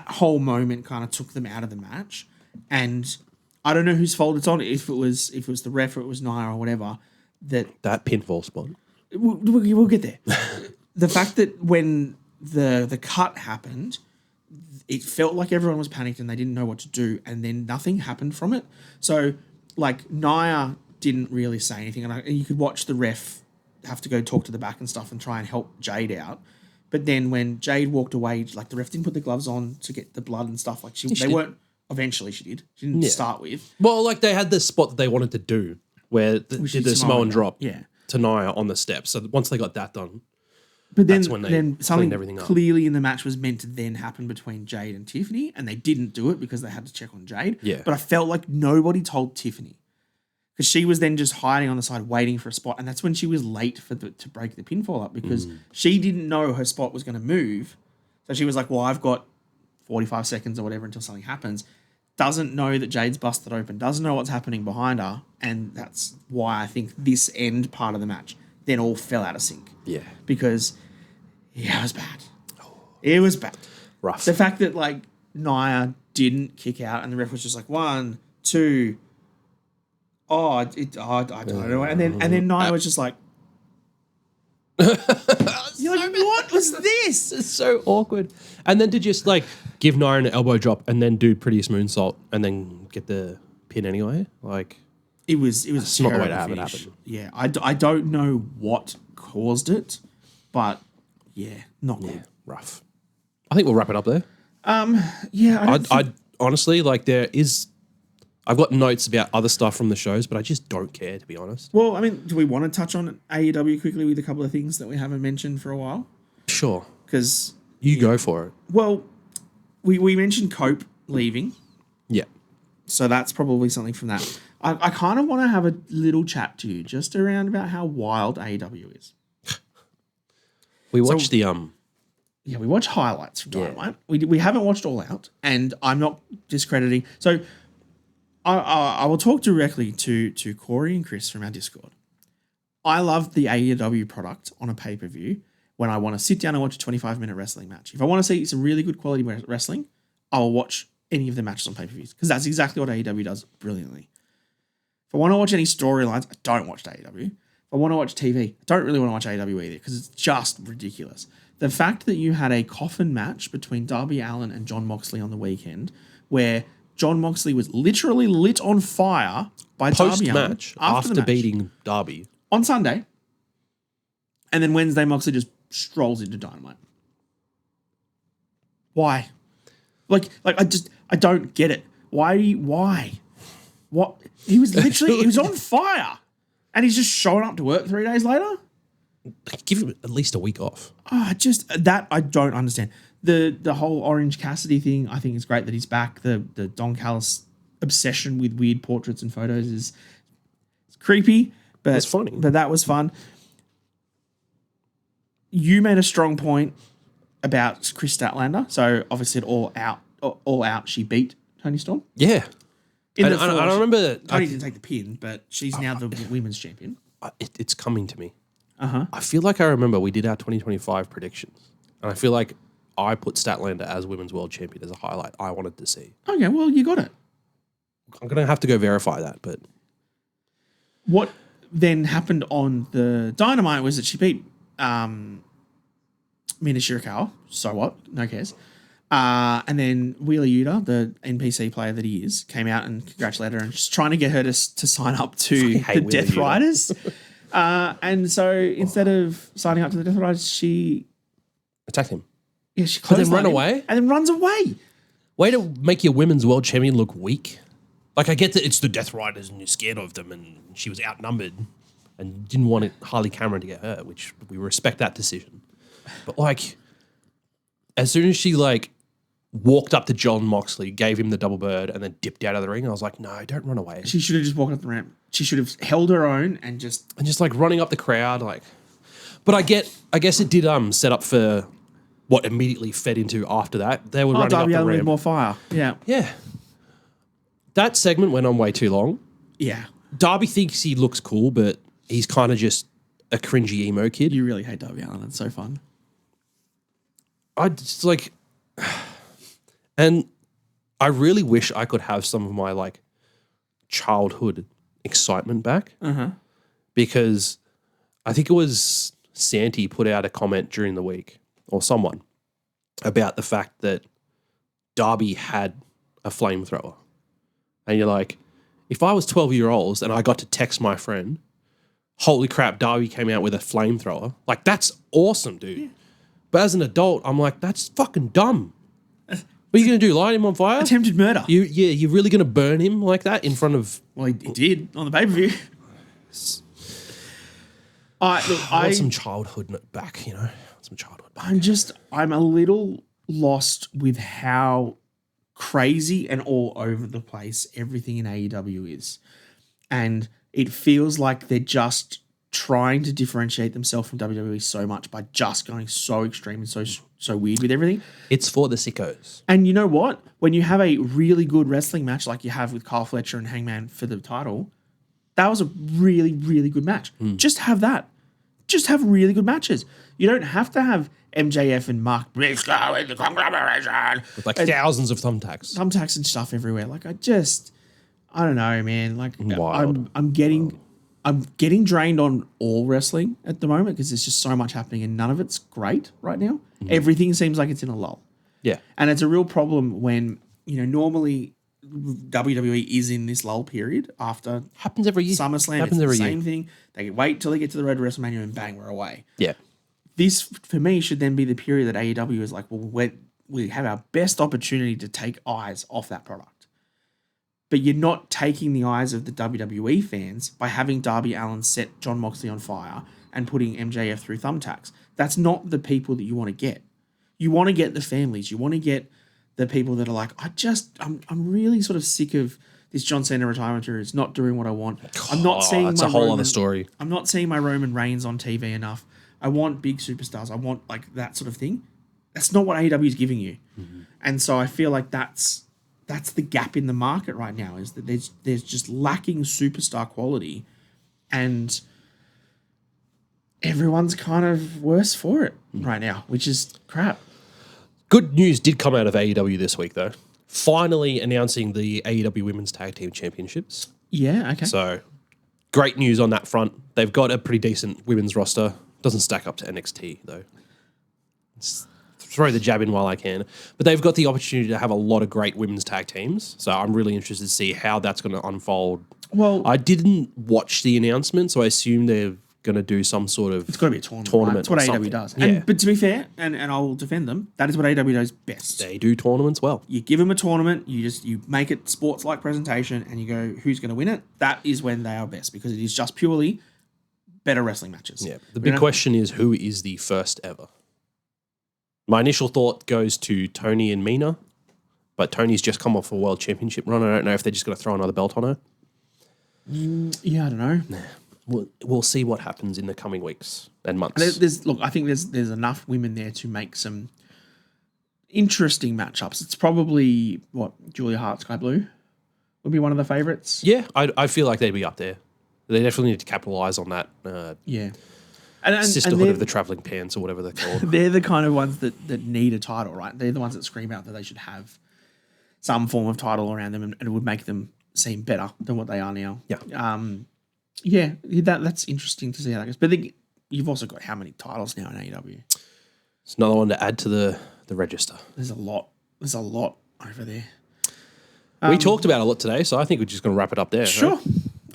whole moment kind of took them out of the match. And I don't know whose fault it's on, if it was the ref or it was Nia or whatever, that pinfall spot. we'll get there. The fact that when the cut happened, it felt like everyone was panicked and they didn't know what to do, and then nothing happened from it. So, like, Nia didn't really say anything, and you could watch the ref have to go talk to the back and stuff and try and help Jade out. But then when Jade walked away, like, the ref didn't put the gloves on to get the blood and stuff. Like, they weren't... Eventually she did. She didn't start with. Well, like, they had the spot that they wanted to do where did the Samoan drop to Nia on the steps. So once they got that done... But then, that's when they then something everything up. clearly in the match was meant to then happen between Jade and Tiffany, and they didn't do it because they had to check on Jade. Yeah. But I felt like nobody told Tiffany because she was then just hiding on the side waiting for a spot, and that's when she was late to break the pinfall up because she didn't know her spot was going to move. So she was like, well, I've got 45 seconds or whatever until something happens. Doesn't know that Jade's busted open, doesn't know what's happening behind her, and that's why I think this end part of the match then all fell out of sync. Yeah. Because, yeah, it was bad. It was bad. Rough. The fact that, like, Nia didn't kick out and the ref was just like, 1, 2, I don't know. And then Nia was just like, you're like, what was this? It's so awkward. And then to just, like, give Nia an elbow drop and then do Prettiest Moonsault and then get the pin anyway. Like... It was not the way to have it happen. Yeah, I don't know what caused it, but yeah, not good. Rough. I think we'll wrap it up there. Yeah, I honestly, like, I've got notes about other stuff from the shows, but I just don't care, to be honest. Well, I mean, do we want to touch on AEW quickly with a couple of things that we haven't mentioned for a while? Sure. Because You go for it. Well, we mentioned Cope leaving, Yeah. so that's probably something from that. I kind of want to have a little chat to you just around about how wild AEW is. We watched we watch highlights from Dynamite. We haven't watched All Out, and I'm not discrediting. So I will talk directly to Corey and Chris from our Discord. I love the AEW product on a pay-per-view when I want to sit down and watch a 25-minute wrestling match. If I want to see some really good quality wrestling, I'll watch any of the matches on pay-per-views because that's exactly what AEW does brilliantly. If I want to watch any storylines, I don't watch AEW. If I want to watch TV, I don't really want to watch AEW either because it's just ridiculous. The fact that you had a coffin match between Darby Allin and Jon Moxley on the weekend where Jon Moxley was literally lit on fire by Darby Allin post-match after beating Darby on Sunday, and then Wednesday Moxley just strolls into Dynamite. Why? Like I don't get it. Why? What? He was literally, he was on fire. And he's just showing up to work 3 days later? Give him at least a week off. That I don't understand. The whole Orange Cassidy thing, I think is great that he's back. The Don Callis obsession with weird portraits and photos is creepy, but it's funny. But that was fun. You made a strong point about Chris Statlander. So obviously, all out, she beat Toni Storm. Yeah. In And the I floor, remember... Toni didn't take the pin, but she's now the women's champion. It's coming to me. Uh-huh. I feel like I remember we did our 2025 predictions. And I feel like I put Statlander as Women's World Champion as a highlight I wanted to see. Okay, well, you got it. I'm going to have to go verify that, but... What then happened on the Dynamite was that she beat Mina Shirakawa. So what? No cares. And then Wheeler Yuta, the NPC player that he is, came out and congratulated her and just trying to get her to sign up to the Death Riders. And so instead of signing up to the Death Riders, she attacked him. Yeah, she But then run away? and then runs away. Way to make your Women's World Champion look weak. Like, I get that it's the Death Riders and you're scared of them and she was outnumbered and didn't want Harley Cameron to get hurt, which we respect that decision. But, like, as soon as she, like, walked up to John Moxley, gave him the double bird, and then dipped out of the ring, I was like, no, don't run away. She should have just walked up the ramp. She should have held her own and just... And just, like, running up the crowd, like... But I guess it did set up for what immediately fed into after that. They were running Darby up the Allin with ramp. more fire. Yeah. Yeah. That segment went on way too long. Yeah. Darby thinks he looks cool, but he's kind of just a cringy emo kid. You really hate Darby Allin. It's so fun. I just like... And I really wish I could have some of my, like, childhood excitement back. Uh-huh. Because I think it was Santi put out a comment during the week, or someone, about the fact that Darby had a flamethrower. And you're like, if I was 12-year-olds and I got to text my friend, holy crap, Darby came out with a flamethrower. Like, that's awesome, dude. Yeah. But as an adult, I'm like, that's fucking dumb. What are you going to do, light him on fire? Attempted murder. You're really going to burn him like that in front of... Well, he did on the pay-per-view. I want some childhood back, you know? Some childhood back. I'm a little lost with how crazy and all over the place everything in AEW is. And it feels like they're just trying to differentiate themselves from WWE so much by just going so extreme and so weird with everything. It's for the sickos. And you know what? When you have a really good wrestling match like you have with Kyle Fletcher and Hangman for the title, that was a really, really good match. Just have that. Just have really good matches. You don't have to have MJF and Mark Briscoe in the conglomeration. With like thousands of thumbtacks. Thumbtacks and stuff everywhere. Like I don't know, man. Like Wild. I'm getting drained on all wrestling at the moment because there's just so much happening and none of it's great right now. Everything seems like it's in a lull. Yeah. And it's a real problem when, normally WWE is in this lull period after Happens every year. SummerSlam. Happens it's every the year. same thing. They wait till they get to the road to WrestleMania and bang, we're away. Yeah. This, for me, should then be the period that AEW is like, well, we have our best opportunity to take eyes off that product. But you're not taking the eyes of the WWE fans by having Darby Allin set John Moxley on fire and putting MJF through thumbtacks. That's not the people that you want to get. You want to get the families. You want to get the people that are like, I'm really sort of sick of this John Cena retirement tour. It's not doing what I want. I'm not seeing it's my a whole Roman, other story. I'm not seeing my Roman Reigns on TV enough. I want big superstars. I want like that sort of thing. That's not what AEW is giving you. Mm-hmm. And so I feel like that's the gap in the market right now is that there's just lacking superstar quality and everyone's kind of worse for it right now, which is crap. Good news did come out of AEW this week, though. Finally announcing the AEW Women's Tag Team Championships. Yeah, okay. So, great news on that front. They've got a pretty decent women's roster. Doesn't stack up to NXT, though. Throw the jab in while I can. But they've got the opportunity to have a lot of great women's tag teams. So, I'm really interested to see how that's going to unfold. Well, I didn't watch the announcement, so I assume they're going to do some sort of... It's got to be a tournament. Right? That's what AEW does. Yeah. But to be fair, and I will defend them, that is what AEW does best. They do tournaments well. You give them a tournament, you make it sports-like presentation, and you go, who's going to win it? That is when they are best, because it is just purely better wrestling matches. Yeah. The big question is, who is the first ever? My initial thought goes to Tony and Mina, but Tony's just come off a world championship run. I don't know if they're just going to throw another belt on her. Yeah, I don't know. We'll see what happens in the coming weeks and months. I think there's enough women there to make some interesting matchups. It's probably Julia Hart, Sky Blue would be one of the favorites. Yeah, I feel like they'd be up there. They definitely need to capitalize on that. And Sisterhood of the Traveling Pants or whatever they're called. They're the kind of ones that need a title, right? They're the ones that scream out that they should have some form of title around them, and it would make them seem better than what they are now. Yeah. That's interesting to see how that goes. But you've also got how many titles now in AEW? It's another one to add to the register. There's a lot. There's a lot over there. We talked about a lot today, so I think we're just going to wrap it up there. Sure.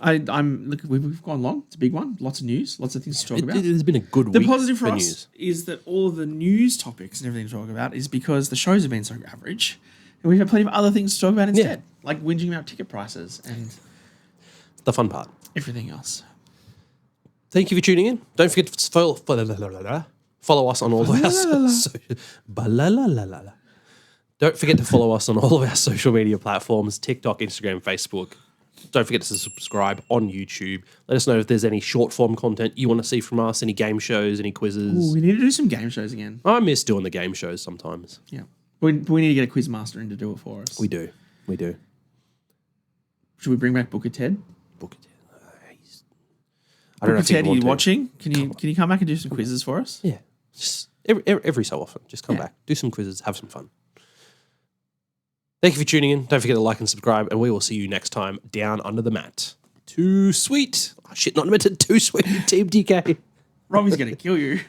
Right? We've gone long. It's a big one. Lots of news. Lots of things to talk about. It's been a good week. The positive for us news is that all of the news topics and everything to talk about is because the shows have been so average, and we've had plenty of other things to talk about instead, like whinging about ticket prices and the fun part. Everything else. Thank you for tuning in. Don't forget to follow us on all of our Don't forget to follow us on all of our social media platforms: TikTok, Instagram, Facebook. Don't forget to subscribe on YouTube. Let us know if there's any short form content you want to see from us, any game shows, any quizzes. Ooh, we need to do some game shows again. I miss doing the game shows sometimes. Yeah. We need to get a quiz master in to do it for us. We do. Should we bring back Booker Ted? Booker Ted. I don't know if Ted, are you to. watching? Can you come back and do some quizzes for us? Yeah. Just every so often. Just come back. Do some quizzes. Have some fun. Thank you for tuning in. Don't forget to like and subscribe, and we will see you next time down under the mat. Too sweet. Oh, shit, not meant to too sweet. Team DK. Robbie's going to kill you.